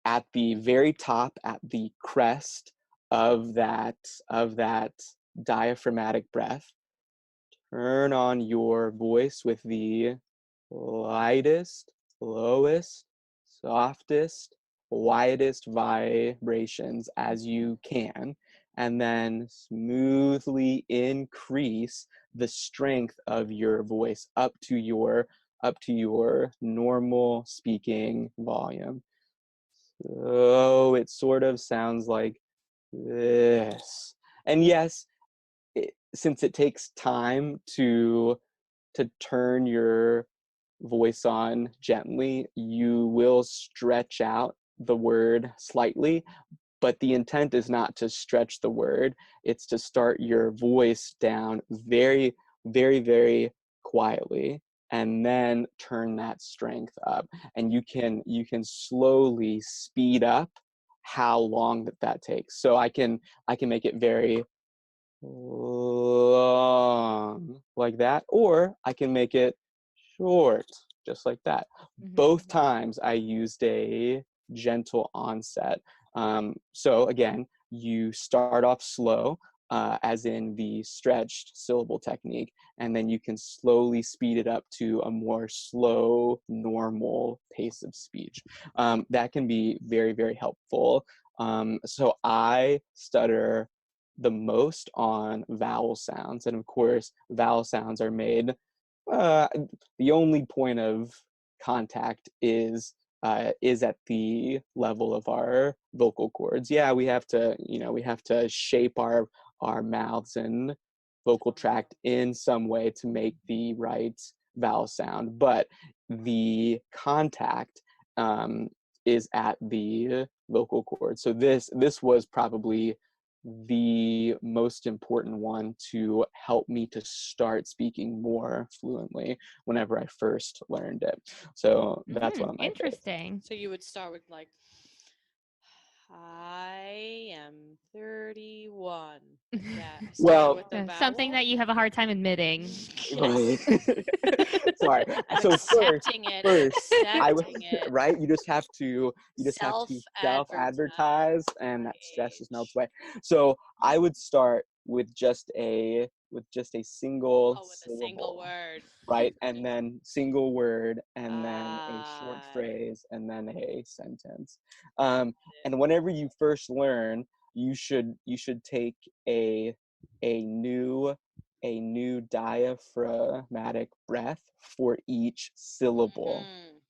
at the very top, at the crest of that diaphragmatic breath, turn on your voice with the lightest, lowest, softest, quietest vibrations as you can, and then smoothly increase the strength of your voice up to your normal speaking volume. So it sort of sounds like this. And yes, since it takes time to turn your voice on gently, you will stretch out the word slightly, but the intent is not to stretch the word. It's to start your voice down very quietly, and then turn that strength up. And you can slowly speed up how long that takes. So I can make it very long, like that, or I can make it short, just like that. Both times I used a gentle onset. So again, you start off slow, as in the stretched syllable technique, and then you can slowly speed it up to a more slow, normal pace of speech. That can be very helpful. So I stutter the most on vowel sounds, and of course vowel sounds are made, the only point of contact is at the level of our vocal cords. Yeah, we have to shape our mouths and vocal tract in some way to make the right vowel sound, but the contact is at the vocal cord. So this was probably the most important one to help me to start speaking more fluently whenever I first learned it. So that's one of my interesting. So you would start with like, I am 31. Yeah. Well, with the something that you have a hard time admitting. Right. Sorry. So accepting first, I was it. right. You just have to self-advertise, and that stress just melts away. So I would start with just a single syllable, a single word, right, and then single word, and then a short phrase, and then a sentence. And whenever you first learn, you should take a new diaphragmatic breath for each syllable.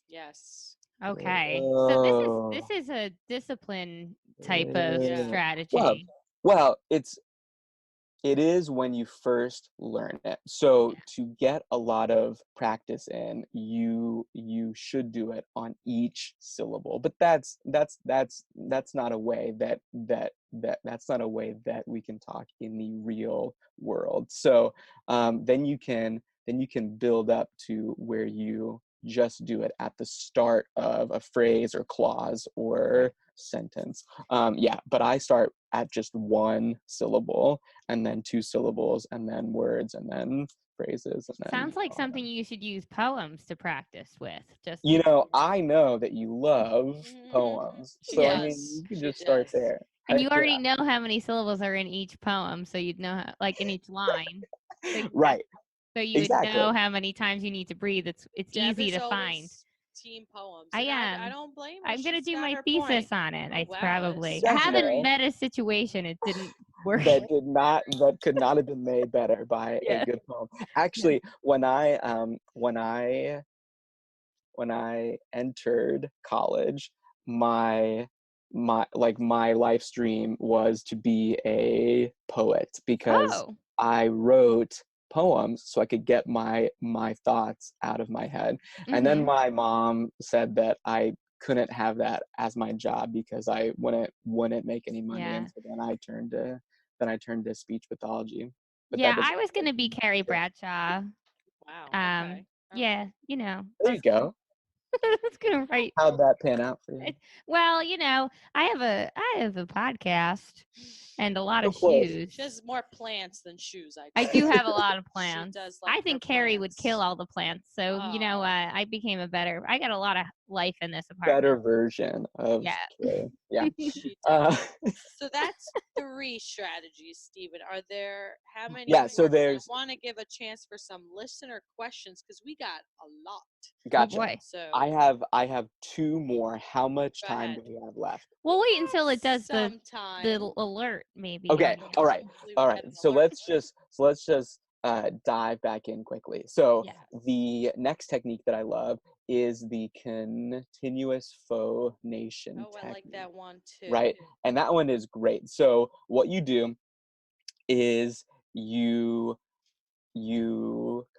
Yes. Okay. So this is a discipline type of strategy. Well, it is when you first learn it. So to get a lot of practice in, you should do it on each syllable. But that's not a way that's not a way that we can talk in the real world. So then you can build up to where you just do it at the start of a phrase or clause or sentence. But I start at just one syllable, and then two syllables, and then words, and then phrases. And then sounds like something you should use poems to practice with. Just I know that you love poems, so I mean, you can just start there. And you already know how many syllables are in each poem, so you'd know how, like in each line. Right. So you would know how many times you need to breathe. It's Deb easy is to find. always team poems. I And am. I don't blame her. I'm gonna She's do got my her thesis point. on it. Oh, I wow, probably. that's I haven't Definitely. met a situation it didn't work. that could not have been made better by a Yeah. good poem. Actually, when I entered college, my life stream was to be a poet because Oh. I wrote poems so I could get my thoughts out of my head. And then Mhm. my mom said that I couldn't have that as my job because I wouldn't make any money. Yeah. And so then I turned to speech pathology. But Yeah, that doesn't I was gonna be Carrie Bradshaw. Wow. Okay. Yeah, you know, There you go. I was gonna write. How'd that pan out for you? Well, you know, I have a podcast and a lot of Of course. shoes. She has more plants than shoes. I do have a lot of She plants. does like I think her Carrie would plants. kill all the plants. So, you know, Oh. I became I got a lot of life in this apartment. Better version of Yeah. Carrie. Yeah. She Uh, does. So that's 3 strategies, Stephen. Are there how many Yeah, more? so 'Cause there's- I want to give a chance for some listener questions because we got a lot. Gotcha. Oh boy. So I have 2 more. How much Go time ahead. do we have left? We'll wait until it does the sometime. alert, maybe. Okay. on- All right. Hopefully we All get right. an So alert. let's just dive back in quickly. So Yes. the next technique that I love is the continuous phonation Oh, I technique. like that one too. Right? And that one is great. So what you do is you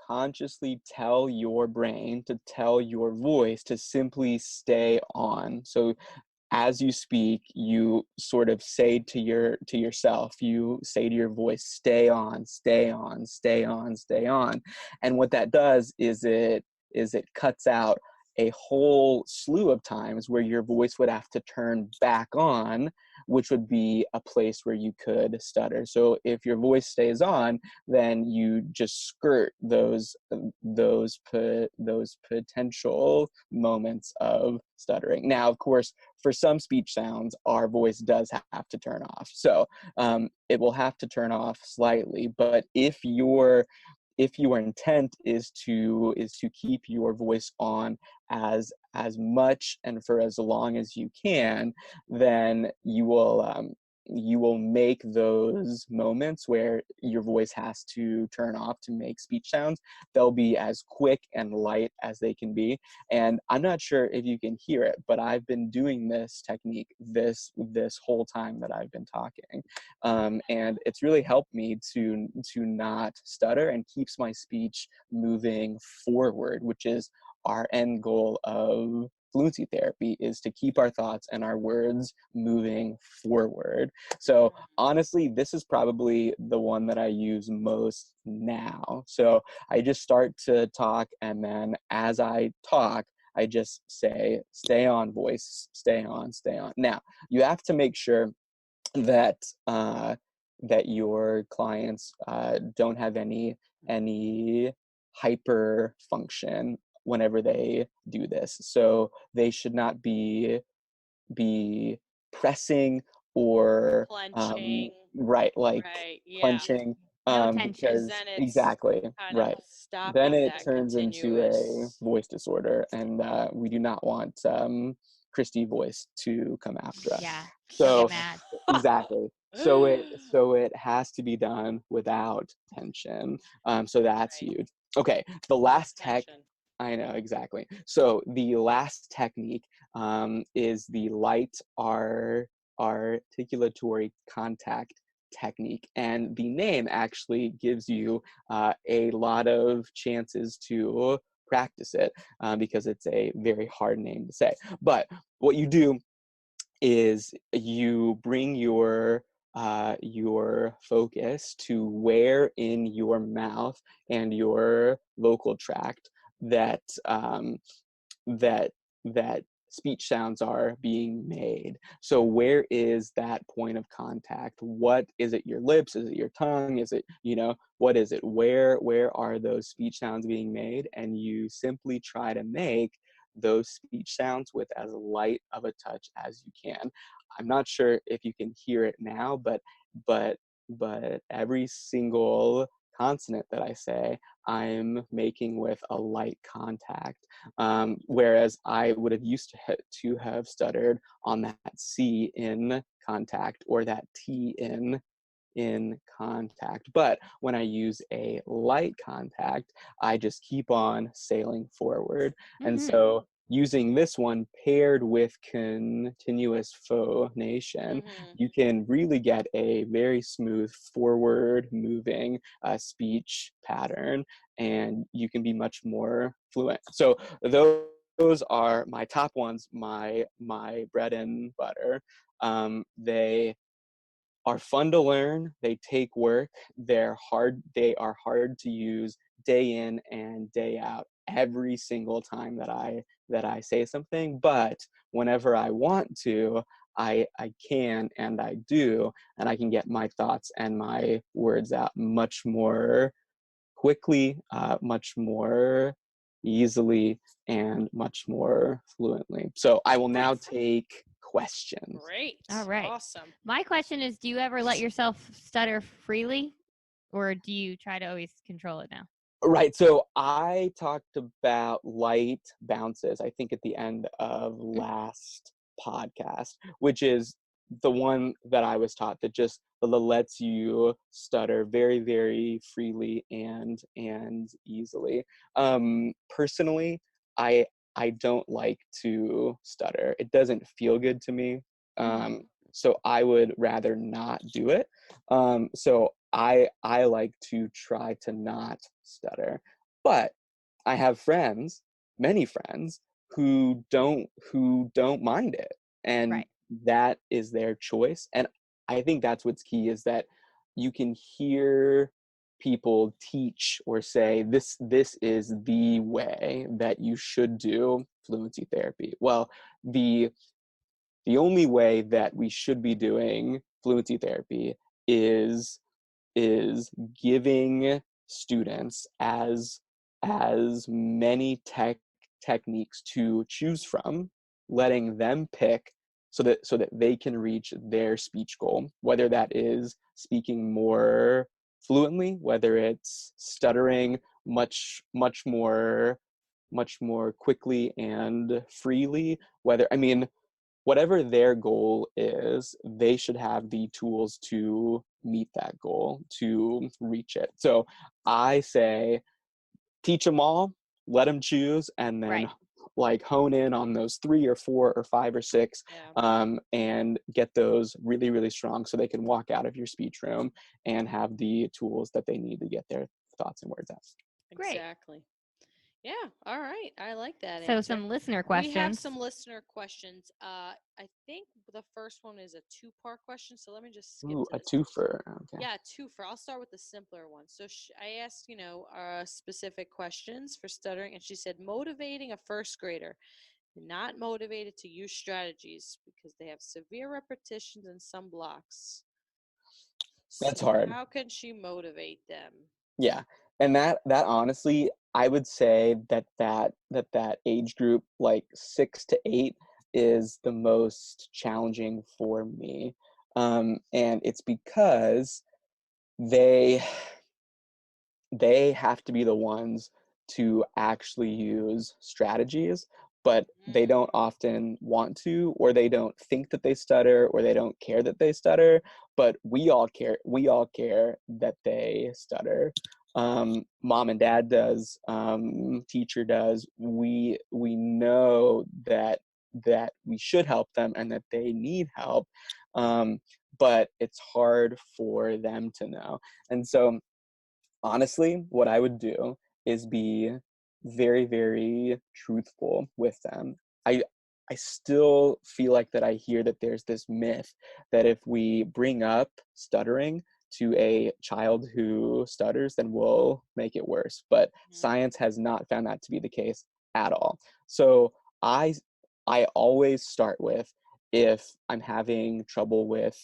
consciously tell your brain to tell your voice to simply stay on. So as you speak, you sort of say to yourself, you say to your voice, stay on, stay on, stay on, stay on. And what that does is it cuts out a whole slew of times where your voice would have to turn back on, which would be a place where you could stutter. So if your voice stays on, then you just skirt those potential moments of stuttering. Now, of course, for some speech sounds, our voice does have to turn off. So it will have to turn off slightly. But if your intent is to keep your voice on as much and for as long as you can, then you will make those moments where your voice has to turn off to make speech sounds. They'll be as quick and light as they can be. And I'm not sure if you can hear it, but I've been doing this technique this whole time that I've been talking. And it's really helped me to not stutter and keeps my speech moving forward, which is our end goal of fluency therapy, is to keep our thoughts and our words moving forward. So honestly, this is probably the one that I use most now. So I just start to talk, and then as I talk, I just say, stay on, voice, stay on, stay on. Now, you have to make sure that that your clients don't have any hyper function whenever they do this. So they should not be pressing or Clenching. right, like Right. Yeah. clenching, No tension. because Then it's exactly kind right. of stopping Then it that turns into a continuous. voice disorder, and we do not want Christy voice to come after us. Yeah. So Get mad. exactly. So it has to be done without tension. So that's Right. huge. Okay, the last tech. Tension. I know, exactly. So the last technique is the light articulatory contact technique. And the name actually gives you a lot of chances to practice it because it's a very hard name to say. But what you do is you bring your focus to where in your mouth and your vocal tract that that that speech sounds are being made. So where is that point of contact? What is it? Your lips? Is it your tongue? Is it, what is it? Where are those speech sounds being made? And you simply try to make those speech sounds with as light of a touch as you can. I'm not sure if you can hear it now, but every single consonant that I say, I'm making with a light contact, whereas I would have used to have stuttered on that C in contact or that T in contact. But when I use a light contact, I just keep on sailing forward. And so using this one paired with continuous phonation, you can really get a very smooth forward moving speech pattern, and you can be much more fluent. So those are my top ones, my bread and butter. They are fun to learn, they take work, they are hard to use day in and day out every single time that I say something, but whenever I want to, I can and I do, and I can get my thoughts and my words out much more quickly, much more easily, and much more fluently. So I will now take questions. Great. All right. Awesome. My question is, do you ever let yourself stutter freely, or do you try to always control it now? Right. So I talked about light bounces, I think, at the end of last podcast, which is the one that I was taught that just lets you stutter very, very freely and easily. Personally, I don't like to stutter. It doesn't feel good to me. So I would rather not do it. So I like to try to not stutter. But I have friends, many friends, who don't mind it. And that is their choice. And I think that's what's key, is that you can hear people teach or say this is the way that you should do fluency therapy. Well, the only way that we should be doing fluency therapy is giving students as many techniques to choose from, letting them pick so that they can reach their speech goal, whether that is speaking more fluently, whether it's stuttering much more quickly and freely, whatever their goal is, they should have the tools to meet that goal, to reach it. So I say, teach them all, let them choose, and then like hone in on those 3 or 4 or 5 or 6, and get those really, really strong so they can walk out of your speech room and have the tools that they need to get their thoughts and words out. Exactly. Yeah, all right. I like that So answer. some listener questions. We have some listener questions. I think the first one is a 2-part question, so let me just skip Ooh, to a this. twofer. Okay. Yeah, 2-fer. I'll start with the simpler one. So I asked, specific questions for stuttering, and she said, motivating a first grader, not motivated to use strategies because they have severe repetitions and some blocks. That's So hard. how can she motivate them? Yeah. And that honestly, I would say that age group, like 6 to 8, is the most challenging for me. And it's because they have to be the ones to actually use strategies, but they don't often want to, or they don't think that they stutter, or they don't care that they stutter. But we all care that they stutter. Mom and dad does, teacher does. We know that we should help them and that they need help, but it's hard for them to know. And so honestly, what I would do is be very, very truthful with them. I still feel like that I hear that there's this myth that if we bring up stuttering to a child who stutters, then we'll make it worse. But science has not found that to be the case at all. So I always start with, if I'm having trouble with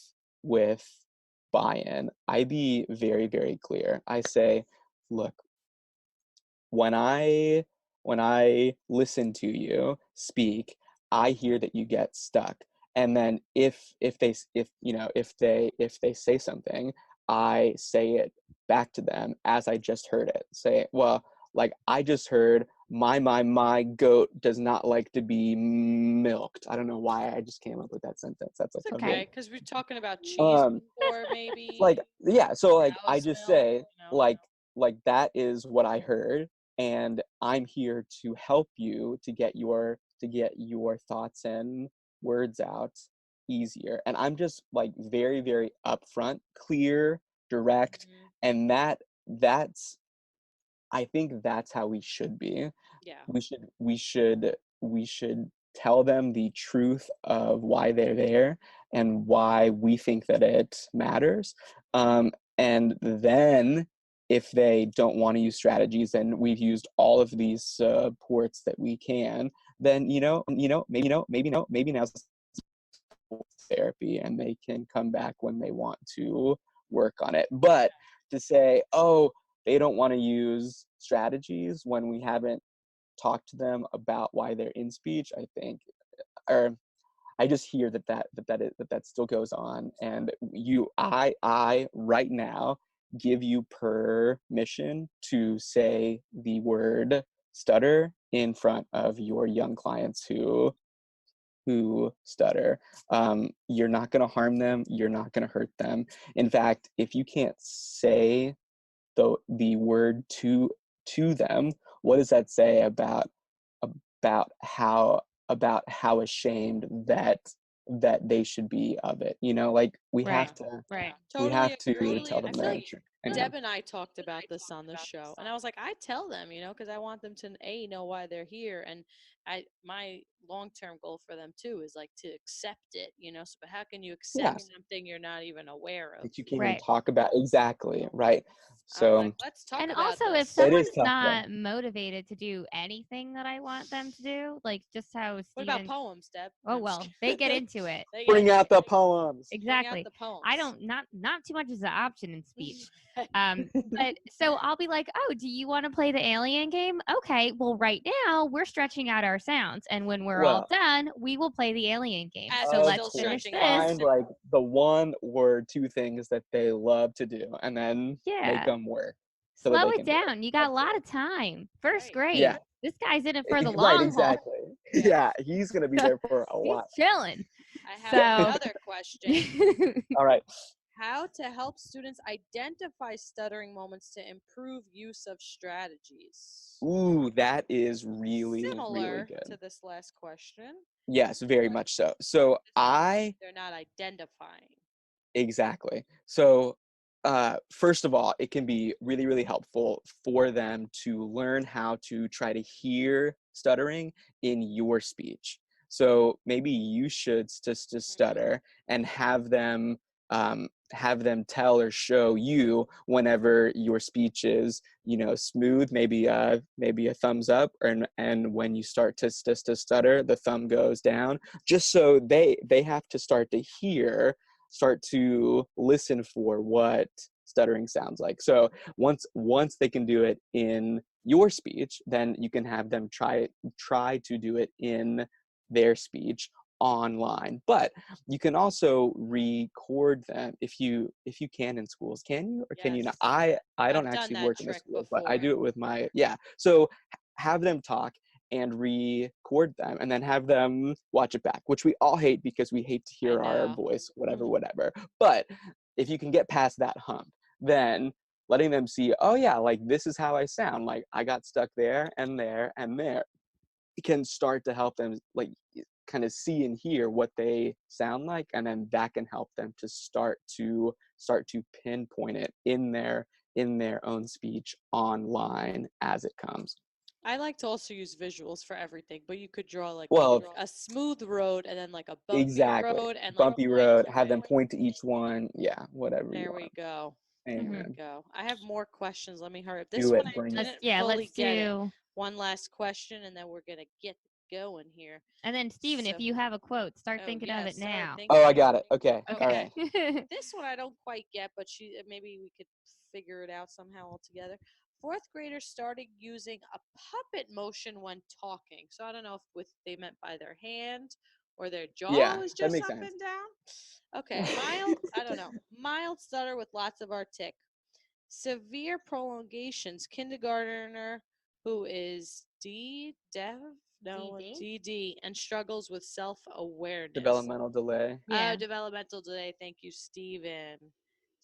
buy-in, I be very, very clear. I say, look, when I listen to you speak, I hear that you get stuck. And then if they say something, I say it back to them as I just heard it. Say, well, like I just heard my goat does not like to be milked. I don't know why I just came up with that sentence. That's like It's a okay, because we're talking about cheese um before, maybe. like yeah, so like I Cow's just milk, say you know? like that is what I heard, and I'm here to help you to get your thoughts and words out easier. And I'm just like very, very upfront, clear, direct, Mhm. and that's I think that's how we should be. Yeah. We should tell them the truth of why they're there and why we think that it matters. And then if they don't want to use strategies and we've used all of these supports that we can, then maybe now's therapy and they can come back when they want to work on it. But to say, oh, they don't want to use strategies when we haven't talked to them about why they're in speech, I think, or I just hear that still goes on. And I right now give you permission to say the word stutter in front of your young clients who stutter. You're not going to harm them. You're not going to hurt them. In fact, if you can't say the word to them, what does that say about how ashamed that they should be of it? Like we Right. have to Right. Totally tell agree. them I feel the like truth. Anyway. Deb and I talked about this on the show, and I was like, I tell them, because I want them to know why they're here, and my long-term goal for them too is like to accept it, So, but how can you accept Yes. something you're not even aware of? That you can't even Right. talk about. Exactly, right. I'm So like, let's talk And about also, if this. It is someone's tough, though. not motivated to do anything that I want them to do, like just how What about Steven. poems, Deb? Oh I'm just well, they get into it. They get Bring into out it. the poems. Bring out Exactly. the poems. I don't not too much is an option in speech. But so I'll be like, oh, do you want to play the alien game? Okay, well, right now we're stretching out our sounds, and when we're all Well, done, we will play the alien game. As So we're let's still finish stretching out our this. find like the one or two things that they love to do, and then make Yeah, them work so that slow they it can do it. down. You got a That's lot it. of time. First Right. grade. Yeah. This guy's in it for the Right. long haul. Exactly. Yeah. He's gonna be there for a He's while. chilling. I have So another question. All right. How to help students identify stuttering moments to improve use of strategies? Ooh, that is really Similar good. to this last question. Yes, very but much so. So this one, they're not identifying. exactly. So, first of all, it can be really, really helpful for them to learn how to try to hear stuttering in your speech. So maybe you should stutter and have them tell or show you whenever your speech is, smooth, maybe a thumbs up, and when you start to stutter, the thumb goes down, just so they have to start to listen for what stuttering sounds like. So once they can do it in your speech, then you can have them try to do it in their speech online. But you can also record them if you can in schools. Can you or can you not? Yes. I don't I've done actually that work in a trick school, but I before. do it with my So have them talk and record them and then have them watch it back, which we all hate because we hate to hear our know. voice, whatever. But if you can get past that hump, then letting them see, oh yeah, like this is how I sound, like I got stuck there and there and there, it can start to help them like kind of see and hear what they sound like, and then that can help them to start to pinpoint it in their own speech online as it comes. I like to also use visuals for everything, but you could draw like Well, a smooth road and then like a bumpy exactly. road and like Bumpy point road, to have it. them point to each one. Yeah, whatever you There we want. go. There we Amen. go. I have more questions. Let me hurry up. This Do one it. I Bring it. didn't Yeah, fully let's get it. do. One last question, and then we're gonna get going here. And then Steven, if you have a quote, start thinking of it now. Oh, I got it. Okay. Okay. All right. This one I don't quite get, but maybe we could figure it out somehow all together. Fourth graders started using a puppet motion when talking. So I don't know if they meant by their hand or their jaw Yeah, was that just makes up sense. and down. Okay, mild, I don't know. Mild stutter with lots of artic. Severe prolongations, kindergartner who is DD, and struggles with self-awareness. Developmental delay. Yeah. Developmental delay. Thank you, Steven.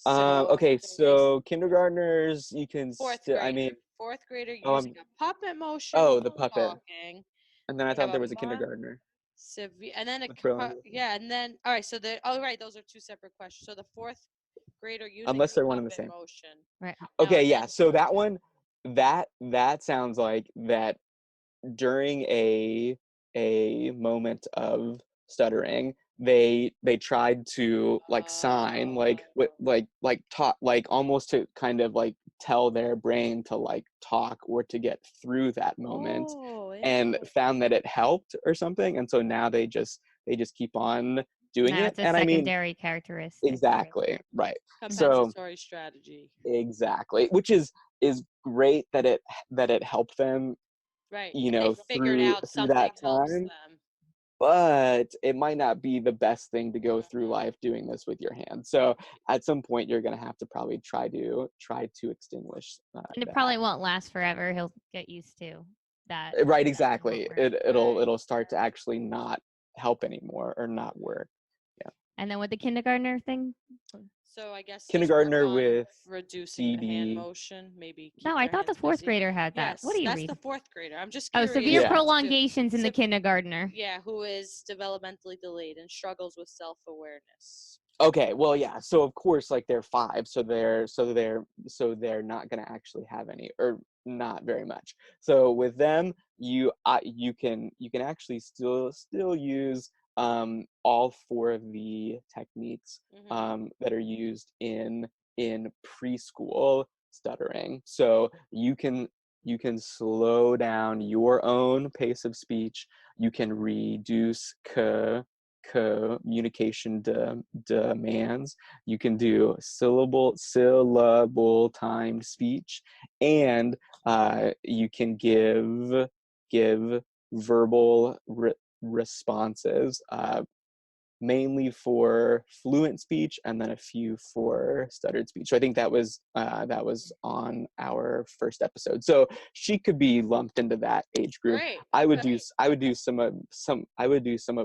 Okay, so kindergartners, you can fourth still, grader. Fourth grader oh, using a puppet motion. oh, while the puppet. talking. And then I We thought have there a was a kindergartner. Severe, and then with prolongation. and then all right. So those are two separate questions. So the fourth grader using Unless they're one and the puppet same. motion. Right. Okay, yeah. So that one, that sounds like that during a moment of stuttering, they tried to like sign, like talk, like almost to kind of like tell their brain to like talk or to get through that moment, and found that it helped or something, and so now they just keep on doing Now it. it's a And I mean, secondary characteristic. exactly, right. Compensatory strategy. Exactly, which is great that it helped them, Right. you They know, figured through out something that helps time. them. But it might not be the best thing to go through life doing this with your hands. So at some point, you're gonna have to probably try to extinguish And it probably won't last forever. He'll get used to that. Right, exactly. That It'll start to actually not help anymore or not work. Yeah. And then with the kindergartner thing. So I guess Kindergartner with reducing the hand DD. motion, maybe. No, I thought the fourth grader had that. Yes, what do you that's read? the fourth grader. I'm just Oh, curious. severe Yeah. prolongations in the kindergartner. Yeah, who is developmentally delayed and struggles with self-awareness. Okay, well, yeah. So of course, like they're 5, so they're not gonna actually have any, or not very much. So with them, you can actually still use all 4 of the techniques that are used in preschool stuttering. So you can slow down your own pace of speech. You can reduce communication demands. You can do syllable timed speech, and you can give verbal responses, mainly for fluent speech and then a few for stuttered speech. So I think that was on our first episode. So she could be lumped into that age group. Great. I would do some of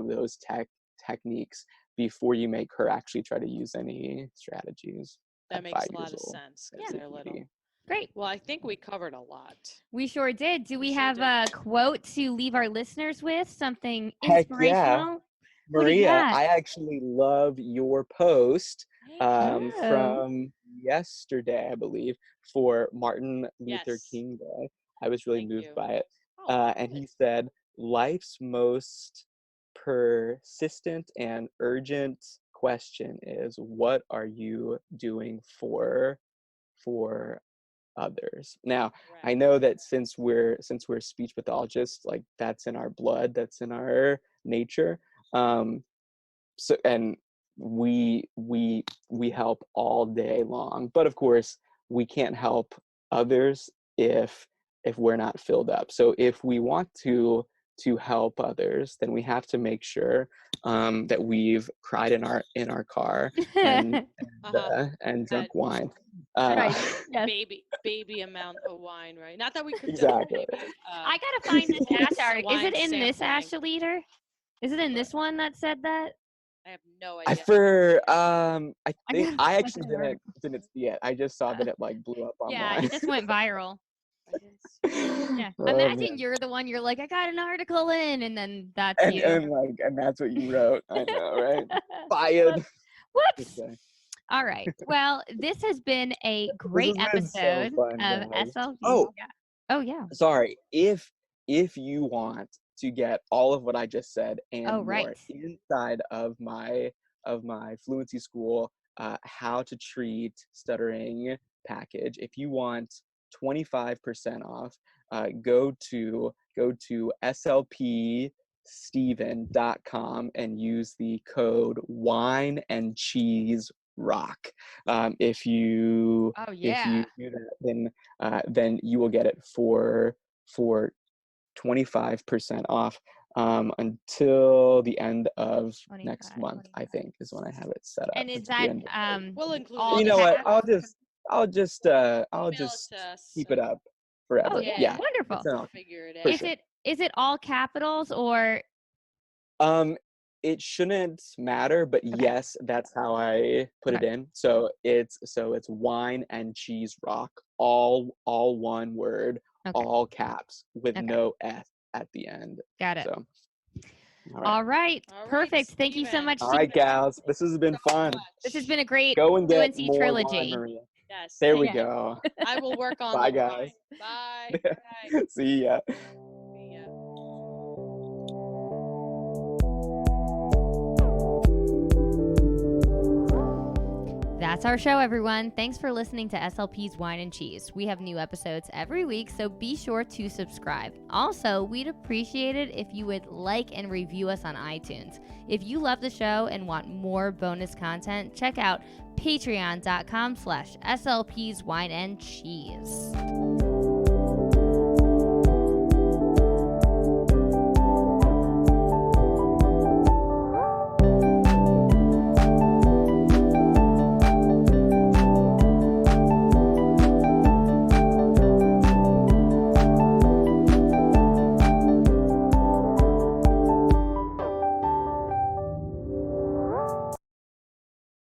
those techniques before you make her actually try to use any strategies. That makes a lot of sense because they're little. Great. Well, I think we covered a lot. We sure did. Do we have a quote to leave our listeners with? Something Heck inspirational? yeah. Maria, I actually love your post from yesterday, I believe, for Martin Luther King Day. I was really moved by it. And he said, life's most persistent and urgent question is, what are you doing for others? Now, I know that since we're speech pathologists, like that's in our blood, that's in our nature. So, and we help all day long, but of course we can't help others if we're not filled up. So if we want to help others, then we have to make sure that we've cried in our car and drunk wine. Right. Yes. Baby amount of wine, right? Not that we could exactly. I gotta find this Ash article. Is it in sampling. this Ash leader? Is it in this one that said that? I have no idea. I think I actually didn't see it. I just saw that it like blew up online. Yeah, it just went viral. Yeah. Oh, Imagine man. you're the one, you're like, I got an article in, and then that's and, you. and that's what you wrote. I know, right? Fired. Whoops. All right. Well, this has been a great episode so fun, of guys. SLP. Oh, yeah. Oh yeah. Sorry. If you want to get all of what I just said and more inside of my Fluency School how to treat stuttering package, if you want 25% off, go to slpsteven.com and use the code wine and cheese rock. If you do that, then you will get it for 25% off. until the end of 25, next month, I 25. think, is when I have it set up. And is It's the that end of We'll include all you know what? caps? I'll just Email it just to us keep it and up forever. Oh, Yeah. yeah, It's wonderful. an all, figure it for out. Is sure. it all capitals or It shouldn't matter, but yes, that's how I put it in. So it's wine and cheese rock, all one word, Okay. all caps with Okay. no S at the end. Got it. So All right. All right, Perfect. Thank you so Steven. much, all right, Steven. gals, this has been fun. This has been a great Go and get Fluency more wine, trilogy. Maria. Yes. There we Yeah. go. I will work on Bye, the guys. wine. Bye. Bye. See ya. See ya. That's our show, everyone. Thanks for listening to SLP's Wine and Cheese. We have new episodes every week, so be sure to subscribe. Also, we'd appreciate it if you would like and review us on iTunes. If you love the show and want more bonus content, check out patreon.com/SLP's Wine and Cheese.